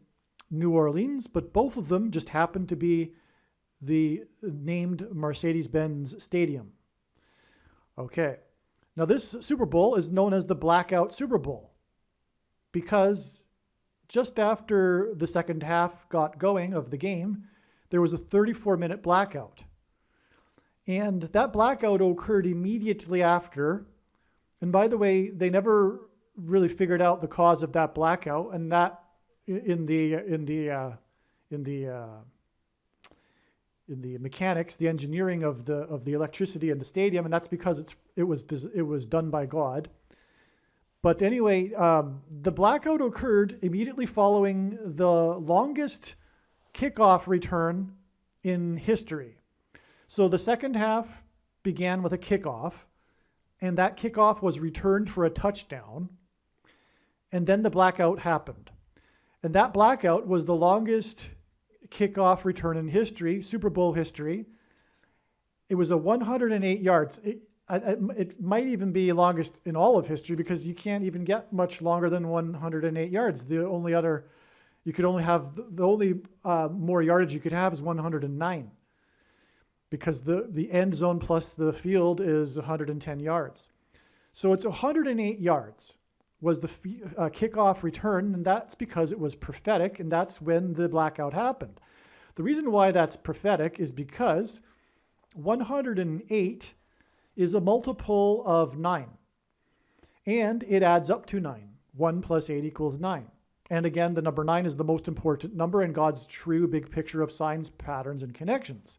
New Orleans, but both of them just happened to be the named Mercedes-Benz Stadium. Okay, now this Super Bowl is known as the Blackout Super Bowl because just after the second half got going of the game, there was a 34-minute blackout. And that blackout occurred immediately after. And by the way, they never really figured out the cause of that blackout, and that in the mechanics, the engineering of the electricity in the stadium, and that's because it was done by God. But anyway, the blackout occurred immediately following the longest kickoff return in history. So the second half began with a kickoff, and that kickoff was returned for a touchdown, and then the blackout happened. And that blackout was the longest kickoff return in history, Super Bowl history. It was a 108 yards. It might even be longest in all of history because you can't even get much longer than 108 yards. The only more yardage you could have is 109 because the end zone plus the field is 110 yards. So it's 108 yards was the kickoff return, and that's because it was prophetic, and that's when the blackout happened. The reason why that's prophetic is because 108 is a multiple of 9, and it adds up to 9. 1 plus 8 equals 9. And again, the number 9 is the most important number in God's true big picture of signs, patterns, and connections.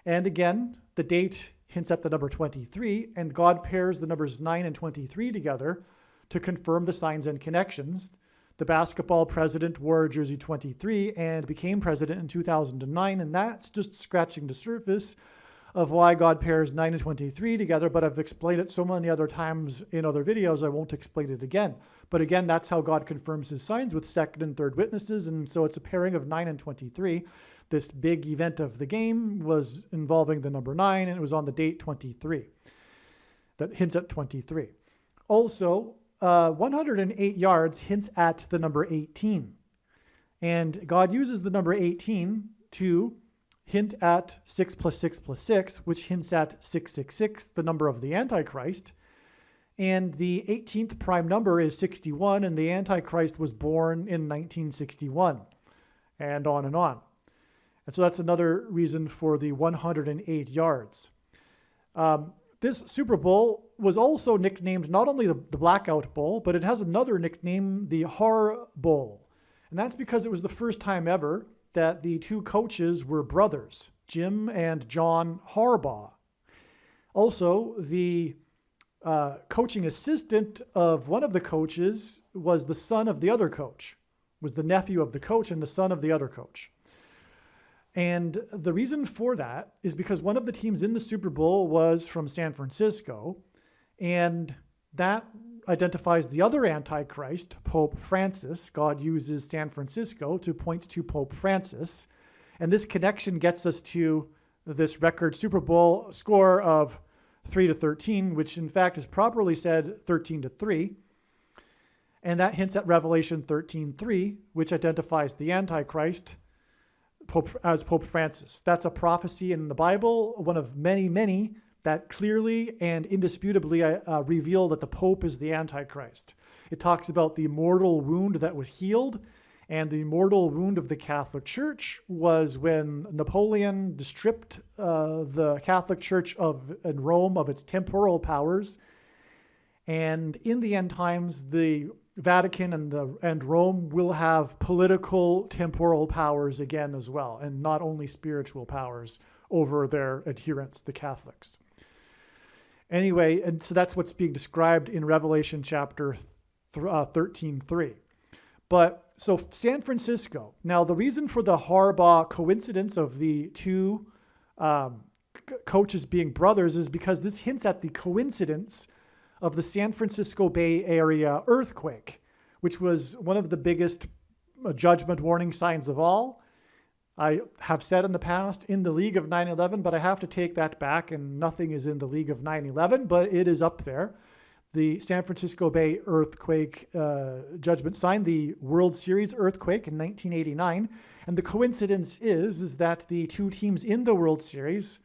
And again, the date hints at the number 23, and God pairs the numbers 9 and 23 together to confirm the signs and connections. The basketball president wore jersey 23 and became president in 2009, and that's just scratching the surface of why God pairs 9 and 23 together, but I've explained it so many other times in other videos, I won't explain it again. But again, that's how God confirms his signs with second and third witnesses, and so it's a pairing of 9 and 23. This big event of the game was involving the number 9, and it was on the date 23. That hints at 23. Also, 108 yards hints at the number 18. And God uses the number 18 to hint at 6 plus 6 plus 6, which hints at 666, the number of the Antichrist. And the 18th prime number is 61, and the Antichrist was born in 1961, and on and on. And so that's another reason for the 108 yards. This Super Bowl was also nicknamed not only the Blackout Bowl, but it has another nickname, the Har Bowl. And that's because it was the first time ever that the two coaches were brothers, Jim and John Harbaugh. Also, the coaching assistant of one of the coaches was the son of the other coach, was the nephew of the coach and the son of the other coach. And the reason for that is because one of the teams in the Super Bowl was from San Francisco, and that identifies the other Antichrist, Pope Francis. God uses San Francisco to point to Pope Francis. And this connection gets us to this record Super Bowl score of 3-13, which in fact is properly said 13-3. And that hints at Revelation 13:3, which identifies the Antichrist as Pope Francis. That's a prophecy in the Bible, one of many, many that clearly and indisputably reveal that the Pope is the Antichrist. It talks about the mortal wound that was healed, and the mortal wound of the Catholic Church was when Napoleon stripped the Catholic Church in Rome of its temporal powers. And in the end times, the Vatican and Rome will have political temporal powers again as well, and not only spiritual powers over their adherents, the Catholics. Anyway, and so that's what's being described in Revelation chapter 13:3. But so San Francisco. Now, the reason for the Harbaugh coincidence of the two coaches being brothers is because this hints at the coincidence of the San Francisco Bay Area earthquake, which was one of the biggest judgment warning signs of all. I have said in the past, in the league of 9/11, but I have to take that back, and nothing is in the league of 9/11, but it is up there. The San Francisco Bay earthquake judgment sign, the World Series earthquake in 1989. And the coincidence is that the two teams in the World Series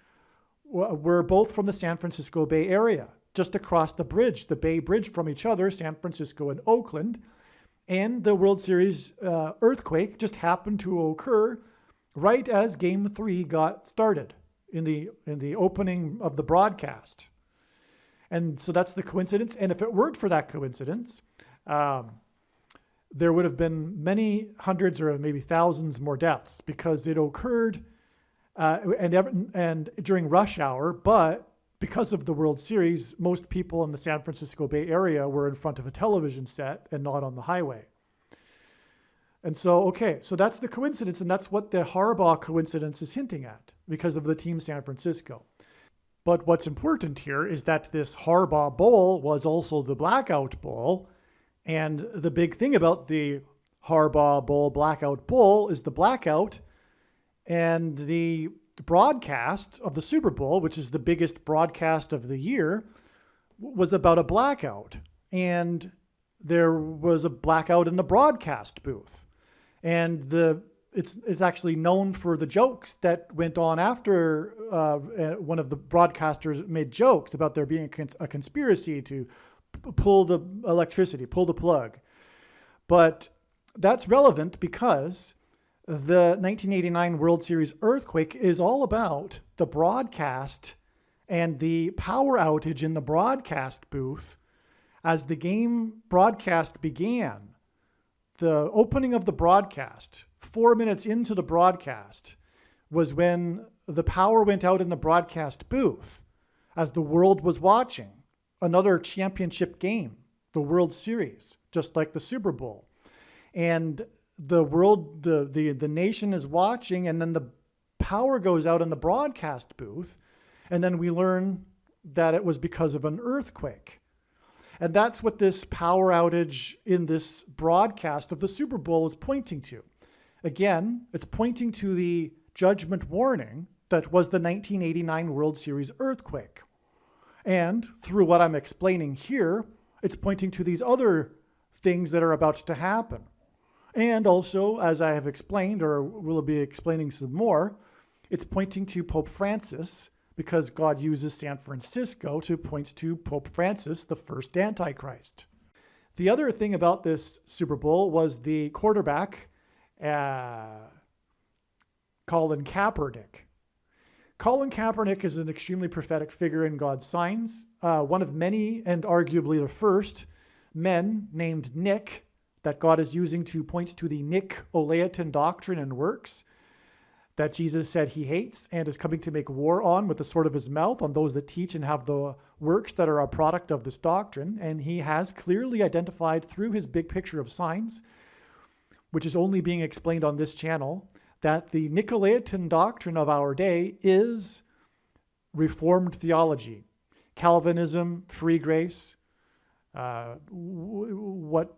were both from the San Francisco Bay Area, just across the bridge, the Bay Bridge from each other, San Francisco and Oakland. And the World Series earthquake just happened to occur right as Game 3 got started in the opening of the broadcast. And so that's the coincidence. And if it weren't for that coincidence, there would have been many hundreds or maybe thousands more deaths, because it occurred and during rush hour. But because of the World Series, most people in the San Francisco Bay Area were in front of a television set and not on the highway. And so, okay, so that's the coincidence, and that's what the Harbaugh coincidence is hinting at because of the team San Francisco. But what's important here is that this Harbaugh Bowl was also the Blackout Bowl, and the big thing about the Harbaugh Bowl, Blackout Bowl, is the blackout, and the broadcast of the Super Bowl, which is the biggest broadcast of the year, was about a blackout. And there was a blackout in the broadcast booth. And it's actually known for the jokes that went on after one of the broadcasters made jokes about there being a conspiracy to pull the electricity, pull the plug. But that's relevant because the 1989 World Series earthquake is all about the broadcast and the power outage in the broadcast booth as the game broadcast began. the opening of the broadcast, 4 minutes into the broadcast, was when the power went out in the broadcast booth as the world was watching another championship game, the World Series, just like the Super Bowl. And the world, the nation is watching, and then the power goes out in the broadcast booth, and then we learn that it was because of an earthquake. And that's what this power outage in this broadcast of the Super Bowl is pointing to. Again, it's pointing to the judgment warning that was the 1989 World Series earthquake. And through what I'm explaining here, it's pointing to these other things that are about to happen. And also, as I have explained, or will be explaining some more, it's pointing to Pope Francis, because God uses San Francisco to point to Pope Francis, the first Antichrist. The other thing about this Super Bowl was the quarterback, Colin Kaepernick. Colin Kaepernick is an extremely prophetic figure in God's signs, one of many, and arguably the first, men named Nick that God is using to point to the Nick-Olaetan doctrine and works that Jesus said he hates and is coming to make war on with the sword of his mouth on those that teach and have the works that are a product of this doctrine. And he has clearly identified through his big picture of signs, which is only being explained on this channel, that the Nicolaitan doctrine of our day is Reformed theology, Calvinism, free grace, what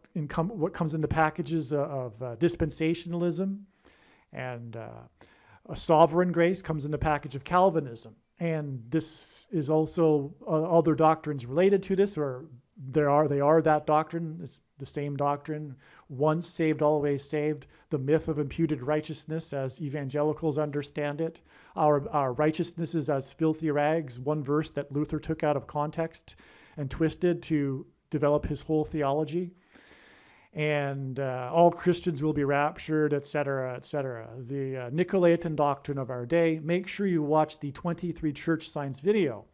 comes in the packages of dispensationalism, and a sovereign grace comes in the package of Calvinism. And this is also other doctrines related to this, or they are that doctrine. It's the same doctrine. Once saved, always saved. The myth of imputed righteousness, as evangelicals understand it. Our righteousness is as filthy rags, one verse that Luther took out of context and twisted to develop his whole theology. And all Christians will be raptured, etc., etc. The Nicolaitan doctrine of our day. Make sure you watch the 23 Church Signs video.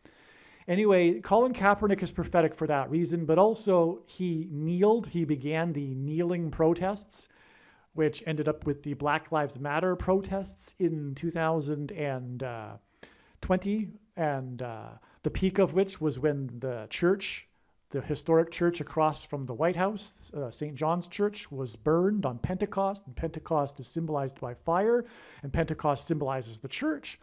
Anyway, Colin Kaepernick is prophetic for that reason, but also he kneeled. He began the kneeling protests, which ended up with the Black Lives Matter protests in 2020, and the peak of which was when the church, the historic church across from the White House, St. John's Church, was burned on Pentecost. And Pentecost is symbolized by fire, and Pentecost symbolizes the church.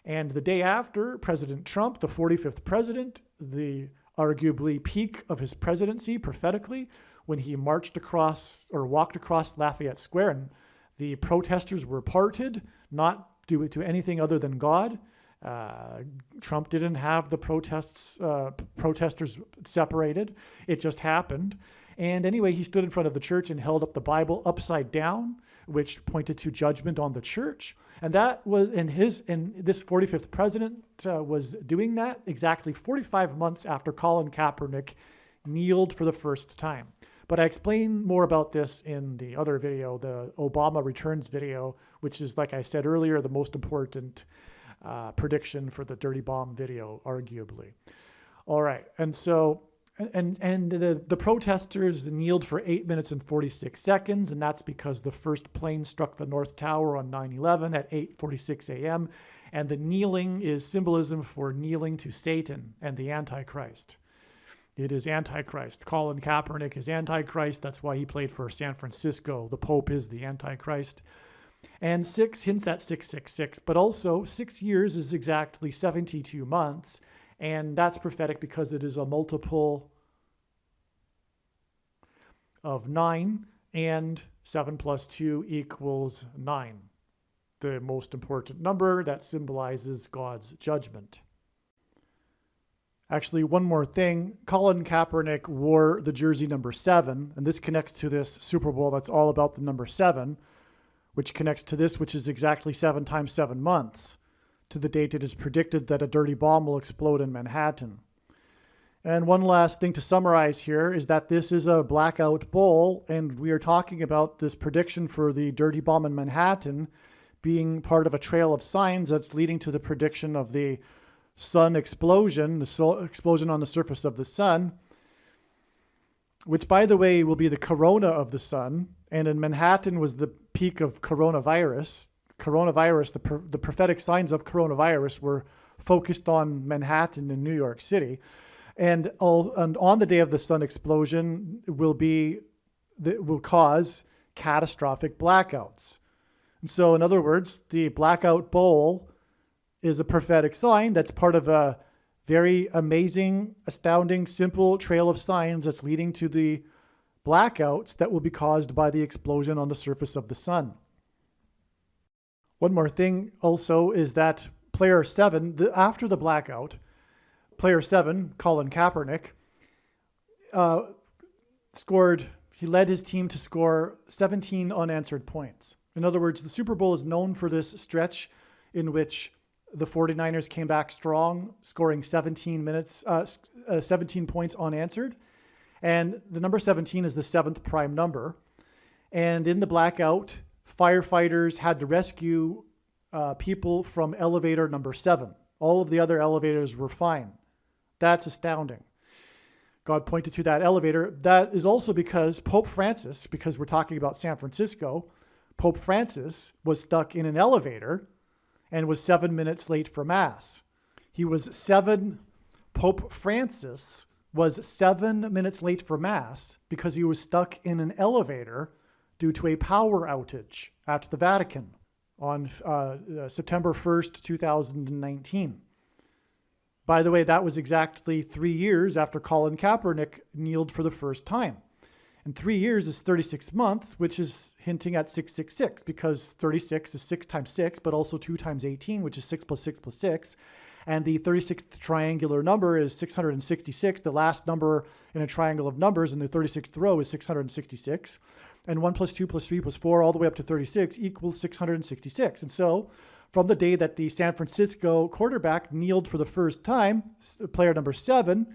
And the day after, President Trump, the 45th president, the arguably peak of his presidency prophetically, when he marched across or walked across Lafayette Square, and the protesters were parted, not due to anything other than God. Trump didn't have the protesters separated. It just happened. And anyway, he stood in front of the church and held up the Bible upside down, which pointed to judgment on the church. And that was, and this 45th president was doing that exactly 45 months after Colin Kaepernick kneeled for the first time. But I explain more about this in the other video, the Obama Returns video, which is, like I said earlier, the most important prediction for the Dirty Bomb video, arguably. All right, and so, and the protesters kneeled for 8 minutes and 46 seconds, and that's because the first plane struck the North Tower on 9/11 at 8:46 a.m., and the kneeling is symbolism for kneeling to Satan and the Antichrist. It is Antichrist. Colin Kaepernick is Antichrist. That's why he played for San Francisco. The Pope is the Antichrist. And 6 hints at 666, but also 6 years is exactly 72 months. And that's prophetic because it is a multiple of 9, and 7 plus 2 equals 9. The most important number that symbolizes God's judgment. Actually, one more thing. Colin Kaepernick wore the jersey number 7, and this connects to this Super Bowl that's all about the number 7, which connects to this, which is exactly 7 times 7 months, to the date it is predicted that a dirty bomb will explode in Manhattan. And one last thing to summarize here is that this is a blackout bowl, and we are talking about this prediction for the dirty bomb in Manhattan being part of a trail of signs that's leading to the prediction of the sun explosion, the explosion on the surface of the sun, which, by the way, will be the corona of the sun, And in Manhattan was the peak of coronavirus. The prophetic signs of coronavirus were focused on Manhattan and New York City. And on the day of the sun explosion will cause catastrophic blackouts. And so, in other words, the blackout bowl is a prophetic sign that's part of a very amazing, astounding, simple trail of signs that's leading to the blackouts that will be caused by the explosion on the surface of the sun. One more thing also is that player 7, after the blackout, player 7, Colin Kaepernick, he led his team to score 17 unanswered points. In other words, the Super Bowl is known for this stretch in which the 49ers came back strong, scoring 17 points unanswered. And the number 17 is the 7th prime number. And in the blackout, firefighters had to rescue people from elevator number 7. All of the other elevators were fine. That's astounding. God pointed to that elevator. That is also because Pope Francis, because we're talking about San Francisco, Pope Francis was stuck in an elevator and was 7 minutes late for Mass. Pope Francis was 7 minutes late for Mass because he was stuck in an elevator due to a power outage at the Vatican on September 1st, 2019. By the way, that was exactly 3 years after Colin Kaepernick kneeled for the first time. And 3 years is 36 months, which is hinting at 666, because 36 is 6 times 6, but also 2 times 18, which is 6 plus 6 plus 6. And the 36th triangular number is 666. The last number in a triangle of numbers in the 36th row is 666. And 1 plus 2 plus 3 plus 4 all the way up to 36 equals 666. And so from the day that the San Francisco quarterback kneeled for the first time, player number 7,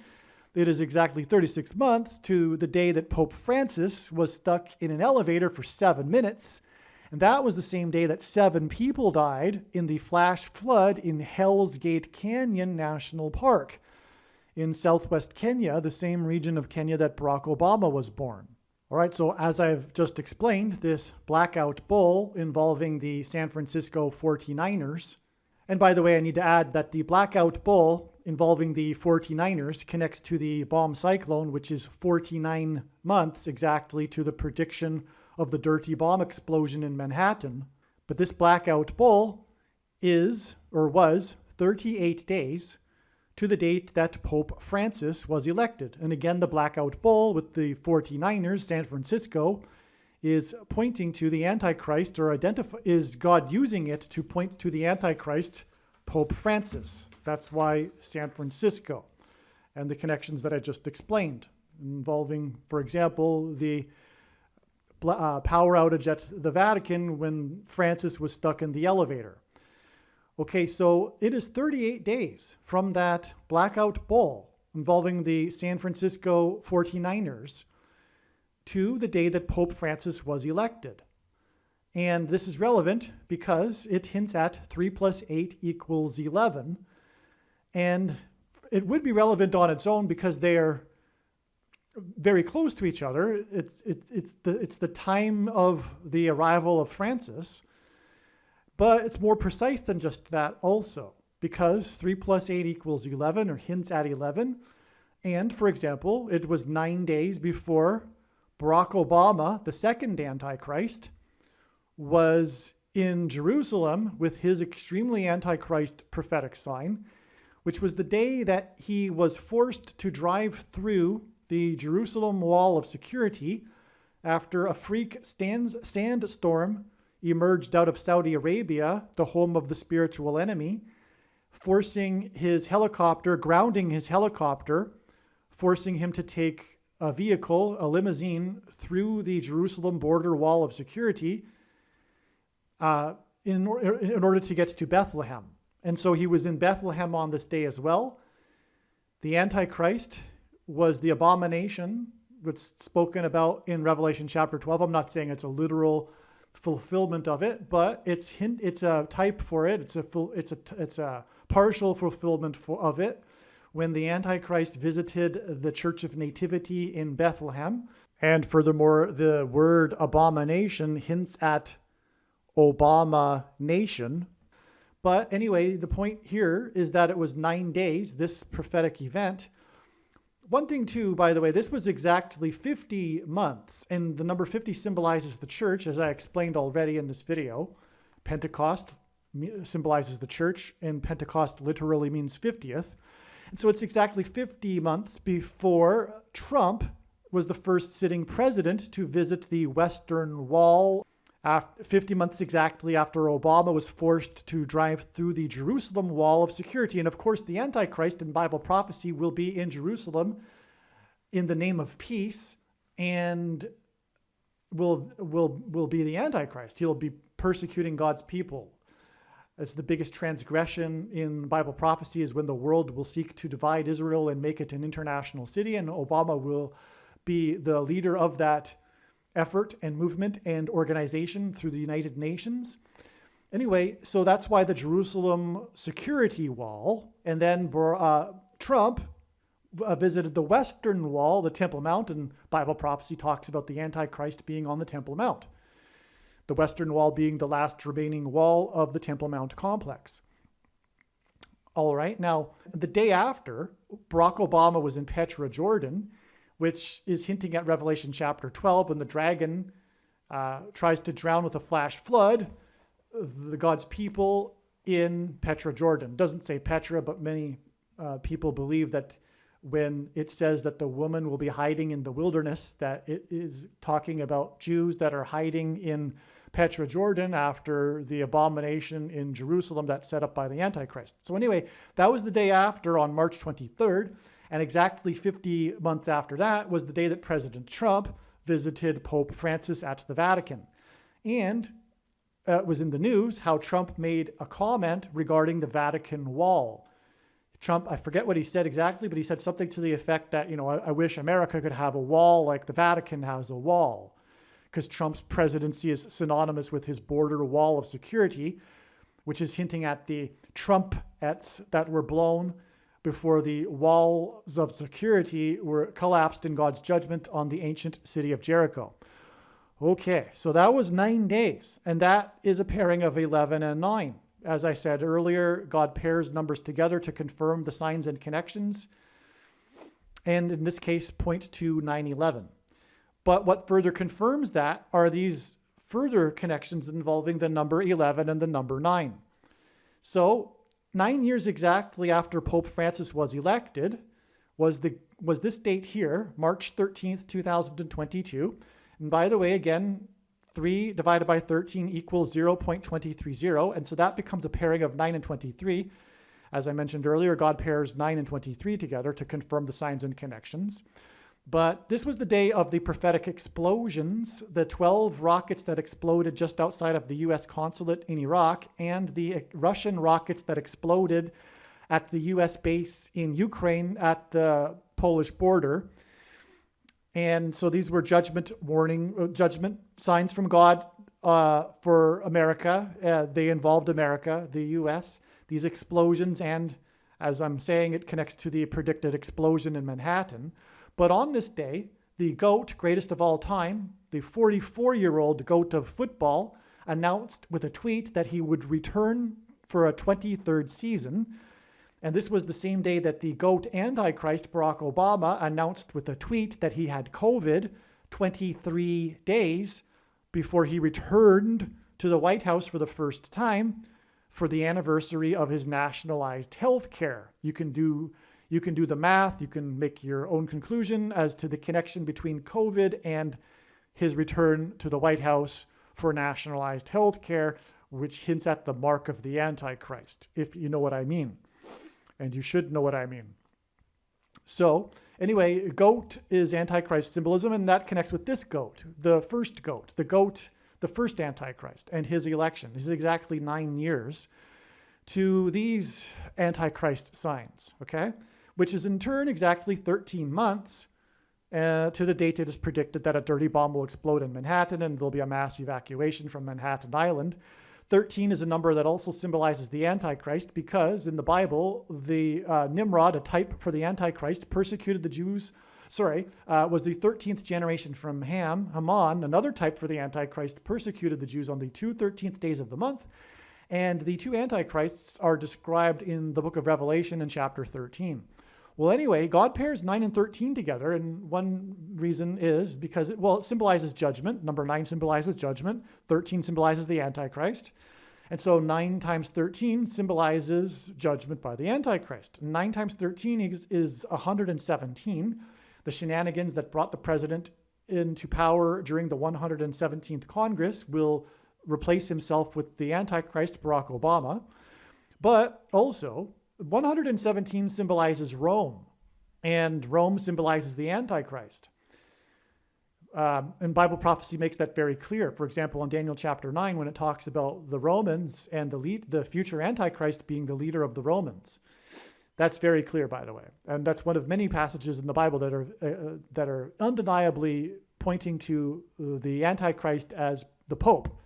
it is exactly 36 months to the day that Pope Francis was stuck in an elevator for 7 minutes. And that was the same day that 7 people died in the flash flood in Hell's Gate Canyon National Park in southwest Kenya, the same region of Kenya that Barack Obama was born. All right, so as I've just explained, this blackout bowl involving the San Francisco 49ers. And by the way, I need to add that the blackout bowl involving the 49ers connects to the bomb cyclone, which is 49 months exactly to the prediction of the dirty bomb explosion in Manhattan. But this blackout bowl was 38 days to the date that Pope Francis was elected. And again, the blackout bowl with the 49ers, San Francisco, is pointing to the Antichrist, or is God using it to point to the Antichrist, Pope Francis. That's why San Francisco, and the connections that I just explained, involving, for example, the power outage at the Vatican when Francis was stuck in the elevator. Okay, so it is 38 days from that blackout bowl involving the San Francisco 49ers to the day that Pope Francis was elected. And this is relevant because it hints at 3 plus 8 equals 11. And it would be relevant on its own because they are very close to each other. It's the time of the arrival of Francis. But it's more precise than just that also, because 3 plus 8 equals 11, or hints at 11. And, for example, it was 9 days before Barack Obama, the second Antichrist, was in Jerusalem with his extremely Antichrist prophetic sign, which was the day that he was forced to drive through the Jerusalem wall of security after a freak sandstorm emerged out of Saudi Arabia, the home of the spiritual enemy, grounding his helicopter, forcing him to take a vehicle, a limousine, through the Jerusalem border wall of security in order to get to Bethlehem. And so he was in Bethlehem on this day as well. The Antichrist was the abomination that's spoken about in Revelation chapter 12. I'm not saying it's a literal fulfillment of it, but it's a type for it. It's a partial fulfillment of it when the Antichrist visited the Church of Nativity in Bethlehem. And furthermore, the word abomination hints at Obama nation. But anyway, the point here is that it was 9 days, this prophetic event. One thing too, by the way, this was exactly 50 months, and the number 50 symbolizes the church, as I explained already in this video. Pentecost symbolizes the church, and Pentecost literally means 50th. And so it's exactly 50 months before Trump was the first sitting president to visit the Western Wall. 50 months exactly after Obama was forced to drive through the Jerusalem wall of security. And of course, the Antichrist in Bible prophecy will be in Jerusalem in the name of peace and will be the Antichrist. He'll be persecuting God's people. It's the biggest transgression in Bible prophecy is when the world will seek to divide Israel and make it an international city, and Obama will be the leader of that effort and movement and organization through the United Nations. Anyway, so that's why the Jerusalem security wall, and then Trump visited the Western Wall, the Temple Mount, and Bible prophecy talks about the Antichrist being on the Temple Mount. The Western Wall being the last remaining wall of the Temple Mount complex. All right, now, the day after, Barack Obama was in Petra, Jordan, which is hinting at Revelation chapter 12, when the dragon tries to drown with a flash flood the God's people in Petra, Jordan. It doesn't say Petra, but many people believe that when it says that the woman will be hiding in the wilderness, that it is talking about Jews that are hiding in Petra, Jordan, after the abomination in Jerusalem that's set up by the Antichrist. So anyway, that was the day after, on March 23rd, and exactly 50 months after that was the day that President Trump visited Pope Francis at the Vatican. And it was in the news how Trump made a comment regarding the Vatican wall. Trump, I forget what he said exactly, but he said something to the effect that, I wish America could have a wall like the Vatican has a wall, because Trump's presidency is synonymous with his border wall of security, which is hinting at the trumpets that were blown before the walls of security were collapsed in God's judgment on the ancient city of Jericho. Okay, so that was 9 days, and that is a pairing of 11 and 9. As I said earlier, God pairs numbers together to confirm the signs and connections, and in this case, point to 9/11. But what further confirms that are these further connections involving the number 11 and the number 9. So 9 years exactly after Pope Francis was elected was this date here, March 13th, 2022. And by the way, again, 3 divided by 13 equals 0.230. And so that becomes a pairing of 9 and 23. As I mentioned earlier, God pairs 9 and 23 together to confirm the signs and connections. But this was the day of the prophetic explosions, the 12 rockets that exploded just outside of the U.S. consulate in Iraq, and the Russian rockets that exploded at the U.S. base in Ukraine at the Polish border. And so these were judgment signs from God for America. They involved America, the U.S., these explosions, and as I'm saying, it connects to the predicted explosion in Manhattan. But on this day, the GOAT, greatest of all time, the 44-year-old GOAT of football, announced with a tweet that he would return for a 23rd season. And this was the same day that the GOAT Antichrist, Barack Obama, announced with a tweet that he had COVID 23 days before he returned to the White House for the first time for the anniversary of his nationalized health care. You can do the math, you can make your own conclusion as to the connection between COVID and his return to the White House for nationalized health care, which hints at the mark of the Antichrist, if you know what I mean. And you should know what I mean. So anyway, goat is Antichrist symbolism, and that connects with this goat, the first goat, the first Antichrist, and his election. This is exactly 9 years to these Antichrist signs, okay? Which is in turn exactly 13 months to the date it is predicted that a dirty bomb will explode in Manhattan and there'll be a mass evacuation from Manhattan Island. 13 is a number that also symbolizes the Antichrist because in the Bible, the Nimrod, a type for the Antichrist, persecuted the Jews was the 13th generation from Haman, another type for the Antichrist, persecuted the Jews on the 13th days of the month. And the two Antichrists are described in the book of Revelation in chapter 13. Well, anyway, God pairs 9 and 13 together, and one reason is because, it symbolizes judgment. Number 9 symbolizes judgment. 13 symbolizes the Antichrist. And so 9 times 13 symbolizes judgment by the Antichrist. 9 times 13 is 117. The shenanigans that brought the president into power during the 117th Congress will replace himself with the Antichrist, Barack Obama. But also, 117 symbolizes Rome, and Rome symbolizes the Antichrist. And Bible prophecy makes that very clear. For example, in Daniel chapter 9, when it talks about the Romans and the future Antichrist being the leader of the Romans. That's very clear, by the way. And that's one of many passages in the Bible that are undeniably pointing to the Antichrist as the Pope.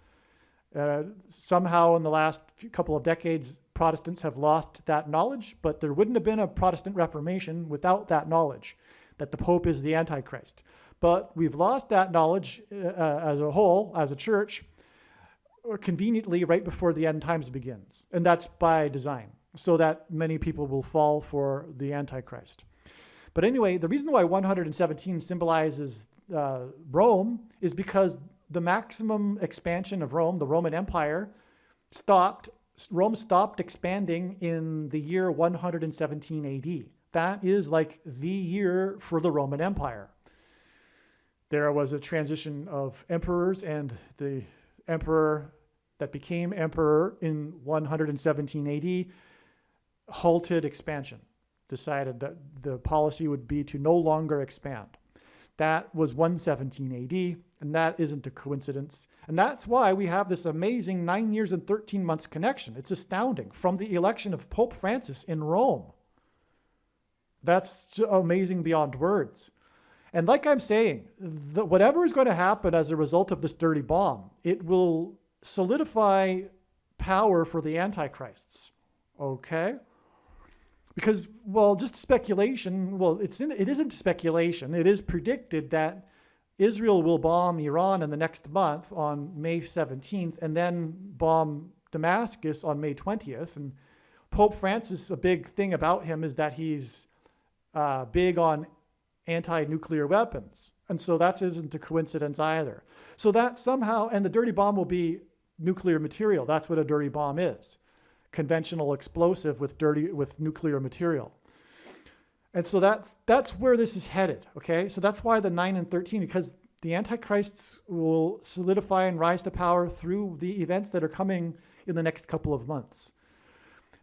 Somehow in the last couple of decades, Protestants have lost that knowledge, but there wouldn't have been a Protestant Reformation without that knowledge, that the Pope is the Antichrist. But we've lost that knowledge as a whole, as a church, conveniently right before the end times begins. And that's by design, so that many people will fall for the Antichrist. But anyway, the reason why 117 symbolizes Rome is because the maximum expansion of Rome, the Roman Empire, Rome stopped expanding in the year 117 AD. That is like the year for the Roman Empire. There was a transition of emperors, and the emperor that became emperor in 117 AD halted expansion, decided that the policy would be to no longer expand. That was 117 AD, and that isn't a coincidence. And that's why we have this amazing 9 years and 13 months connection. It's astounding. From the election of Pope Francis in Rome. That's amazing beyond words. And like I'm saying, whatever is going to happen as a result of this dirty bomb, it will solidify power for the Antichrists. Okay? Because, just speculation, it isn't speculation. It is predicted that Israel will bomb Iran in the next month on May 17th and then bomb Damascus on May 20th. And Pope Francis, a big thing about him is that he's big on anti-nuclear weapons. And so that isn't a coincidence either. So that somehow, and the dirty bomb will be nuclear material. That's what a dirty bomb is. Conventional explosive with nuclear material. And so that's where this is headed, okay? So that's why the 9 and 13, because the Antichrists will solidify and rise to power through the events that are coming in the next couple of months.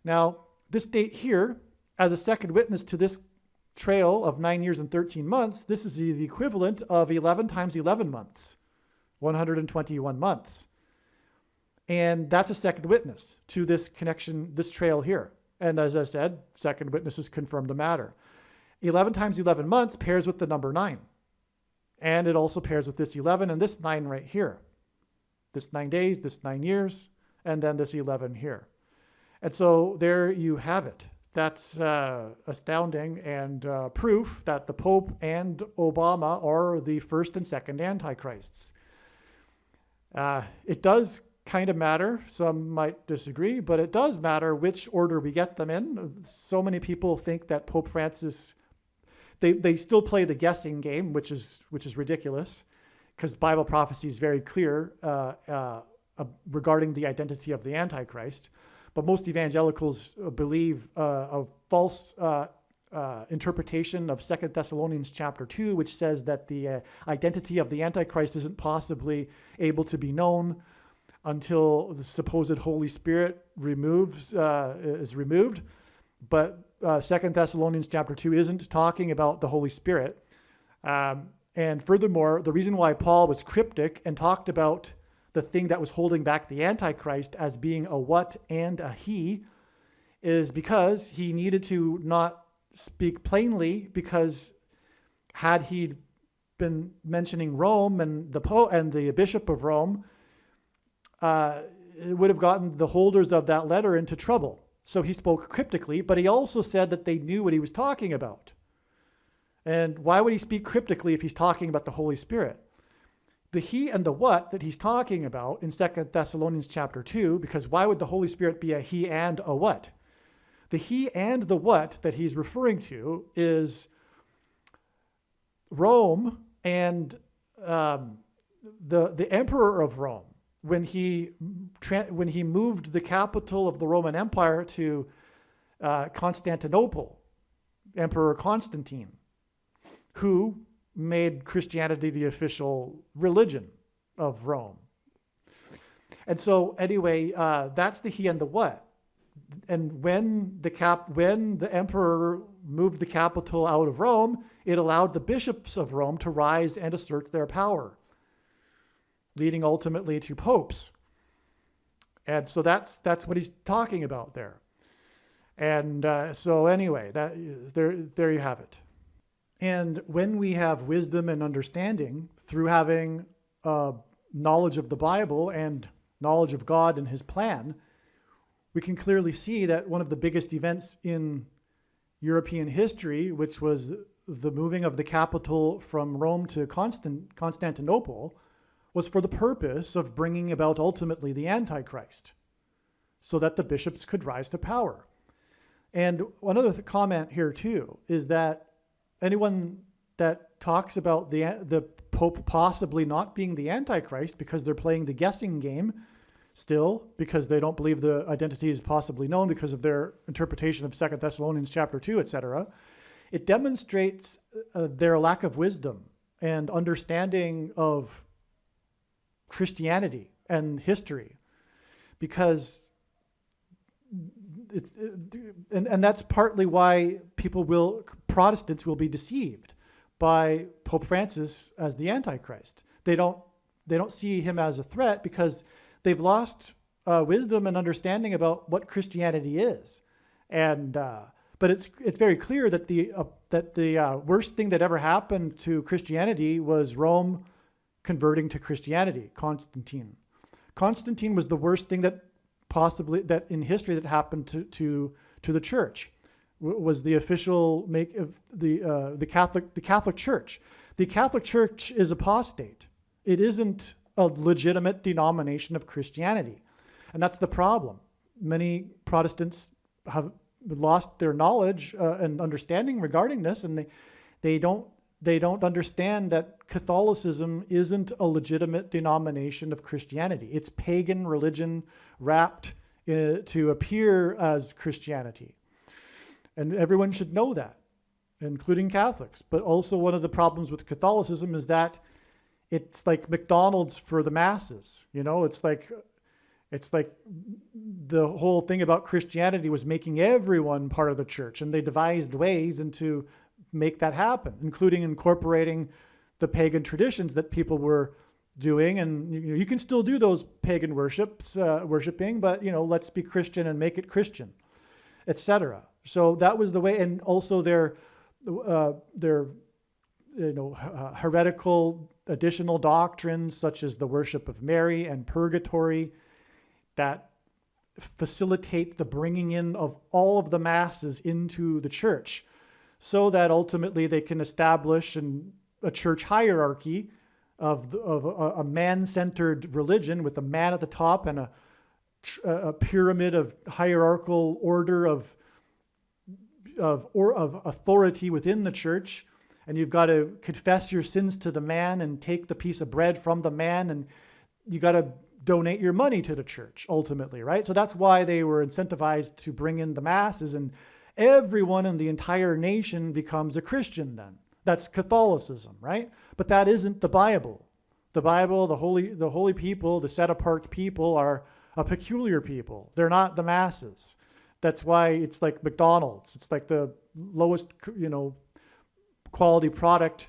Now, this date here, as a second witness to this trail of 9 years and 13 months, this is the equivalent of 11 times 11 months, 121 months. And that's a second witness to this connection, this trail here. And as I said, second witnesses confirm the matter. 11 times 11 months pairs with the number 9. And it also pairs with this 11 and this 9 right here. This 9 days, this 9 years, and then this 11 here. And so there you have it. That's astounding and proof that the Pope and Obama are the first and second Antichrists. It does kind of matter. Some might disagree, but it does matter which order we get them in. So many people think that Pope Francis, they still play the guessing game, which is ridiculous, because Bible prophecy is very clear regarding the identity of the Antichrist. But most evangelicals believe a false interpretation of 2 Thessalonians chapter 2, which says that the identity of the Antichrist isn't possibly able to be known until the supposed Holy Spirit is removed. But 2 Thessalonians chapter 2 isn't talking about the Holy Spirit. And furthermore, the reason why Paul was cryptic and talked about the thing that was holding back the Antichrist as being a what and a he is because he needed to not speak plainly, because had he been mentioning Rome and the Pope and the Bishop of Rome, it would have gotten the holders of that letter into trouble. So he spoke cryptically, but he also said that they knew what he was talking about. And why would he speak cryptically if he's talking about the Holy Spirit? The he and the what that he's talking about in 2 Thessalonians chapter 2, because why would the Holy Spirit be a he and a what? The he and the what that he's referring to is Rome and the emperor of Rome. When he moved the capital of the Roman Empire to Constantinople, Emperor Constantine, who made Christianity the official religion of Rome. And so anyway, that's the he and the what. And when the emperor moved the capital out of Rome, it allowed the bishops of Rome to rise and assert their power, leading ultimately to popes. And so that's what he's talking about there. And so anyway, there you have it. And when we have wisdom and understanding through having knowledge of the Bible and knowledge of God and his plan, we can clearly see that one of the biggest events in European history, which was the moving of the capital from Rome to Constantinople, was for the purpose of bringing about ultimately the Antichrist, so that the bishops could rise to power. And one other comment here too is that anyone that talks about the Pope possibly not being the Antichrist because they're playing the guessing game still, because they don't believe the identity is possibly known because of their interpretation of 2 Thessalonians chapter 2, etc., it demonstrates their lack of wisdom and understanding of Christianity and history, because and that's partly why Protestants will be deceived by Pope Francis as the Antichrist. They don't see him as a threat because they've lost wisdom and understanding about what Christianity is. And but it's very clear that the worst thing that ever happened to Christianity was Rome converting to Christianity. Constantine was the worst thing that in history that happened to the church. Was the official the Catholic Church. The Catholic Church is apostate. It isn't a legitimate denomination of Christianity, and that's the problem. Many Protestants have lost their knowledge and understanding regarding this, and they don't understand that Catholicism isn't a legitimate denomination of Christianity. It's pagan religion wrapped to appear as Christianity. And everyone should know that, including Catholics. But also one of the problems with Catholicism is that it's like McDonald's for the masses. You know, it's like the whole thing about Christianity was making everyone part of the church, and they devised ways to make that happen, including incorporating the pagan traditions that people were doing. And you can still do those pagan worshiping, but let's be Christian and make it Christian, etc. So that was the way. And also their heretical additional doctrines such as the worship of Mary and purgatory that facilitate the bringing in of all of the masses into the church, so that ultimately they can establish a church hierarchy of a man-centered religion with a man at the top and a pyramid of hierarchical order of authority within the church. And you've got to confess your sins to the man and take the piece of bread from the man, and you got to donate your money to the church ultimately, right? So that's why they were incentivized to bring in the masses, and everyone in the entire nation becomes a Christian then. That's Catholicism, right? But that isn't the Bible. The Bible, the holy people, the set-apart people are a peculiar people. They're not the masses. That's why it's like McDonald's. It's like the lowest, quality product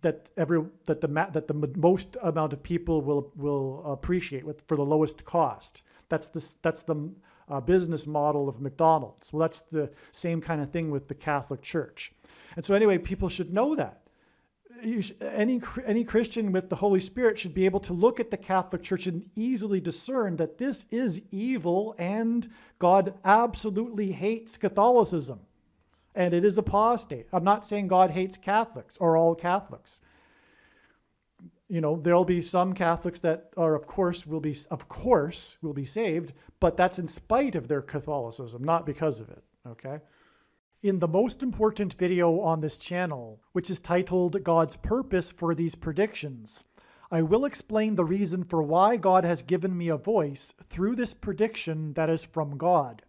that the most amount of people will appreciate for the lowest cost. That's the business model of McDonald's. Well, that's the same kind of thing with the Catholic Church. And so anyway, people should know that. Any Christian with the Holy Spirit should be able to look at the Catholic Church and easily discern that this is evil and God absolutely hates Catholicism. and it is apostate. I'm not saying God hates Catholics or all Catholics. There'll be some Catholics that are, of course, will be saved, but that's in spite of their Catholicism, not because of it, okay? In the most important video on this channel, which is titled God's Purpose for These Predictions, I will explain the reason for why God has given me a voice through this prediction that is from God.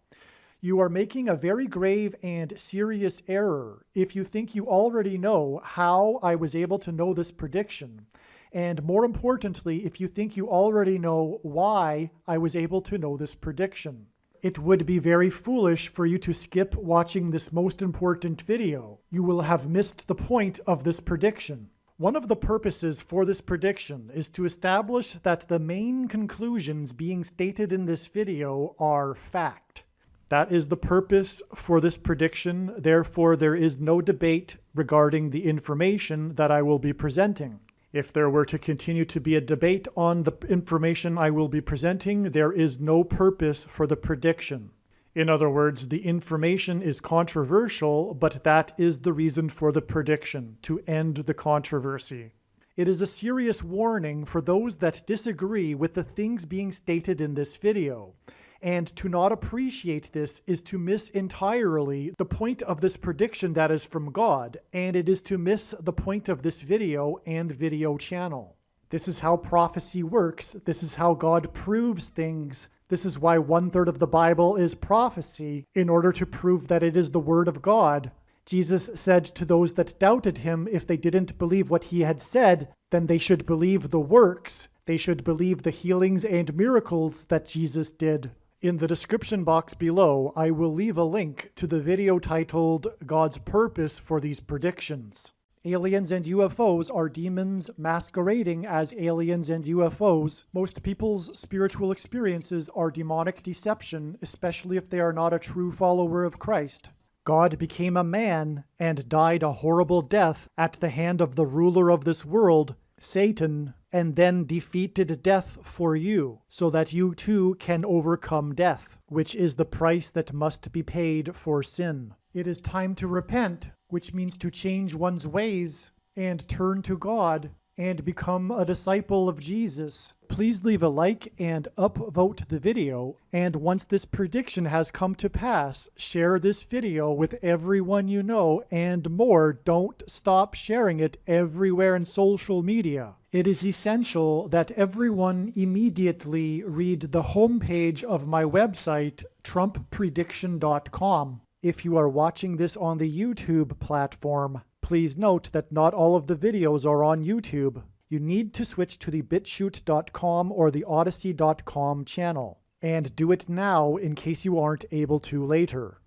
You are making a very grave and serious error if you think you already know how I was able to know this prediction, and more importantly, if you think you already know why I was able to know this prediction. It would be very foolish for you to skip watching this most important video. You will have missed the point of this prediction. One of the purposes for this prediction is to establish that the main conclusions being stated in this video are fact. That is the purpose for this prediction. Therefore, there is no debate regarding the information that I will be presenting. If there were to continue to be a debate on the information I will be presenting, there is no purpose for the prediction. In other words, the information is controversial, but that is the reason for the prediction, to end the controversy. It is a serious warning for those that disagree with the things being stated in this video. And to not appreciate this is to miss entirely the point of this prediction that is from God, and it is to miss the point of this video and video channel. This is how prophecy works. This is how God proves things. This is why 1/3 of the Bible is prophecy, in order to prove that it is the Word of God. Jesus said to those that doubted him, if they didn't believe what he had said, then they should believe the works. They should believe the healings and miracles that Jesus did. In the description box below, I will leave a link to the video titled God's Purpose for These Predictions. Aliens and UFOs are demons masquerading as aliens and UFOs. Most people's spiritual experiences are demonic deception, especially if they are not a true follower of Christ. God became a man and died a horrible death at the hand of the ruler of this world, Satan, and then defeated death for you, so that you too can overcome death, which is the price that must be paid for sin. It is time to repent, which means to change one's ways and turn to God and become a disciple of Jesus. Please leave a like and upvote the video, and once this prediction has come to pass, share this video with everyone you know, and more, don't stop sharing it everywhere in social media. It is essential that everyone immediately read the homepage of my website, TrumpPrediction.com. If you are watching this on the YouTube platform, please note that not all of the videos are on YouTube. You need to switch to the BitChute.com or the Odyssey.com channel. And do it now in case you aren't able to later.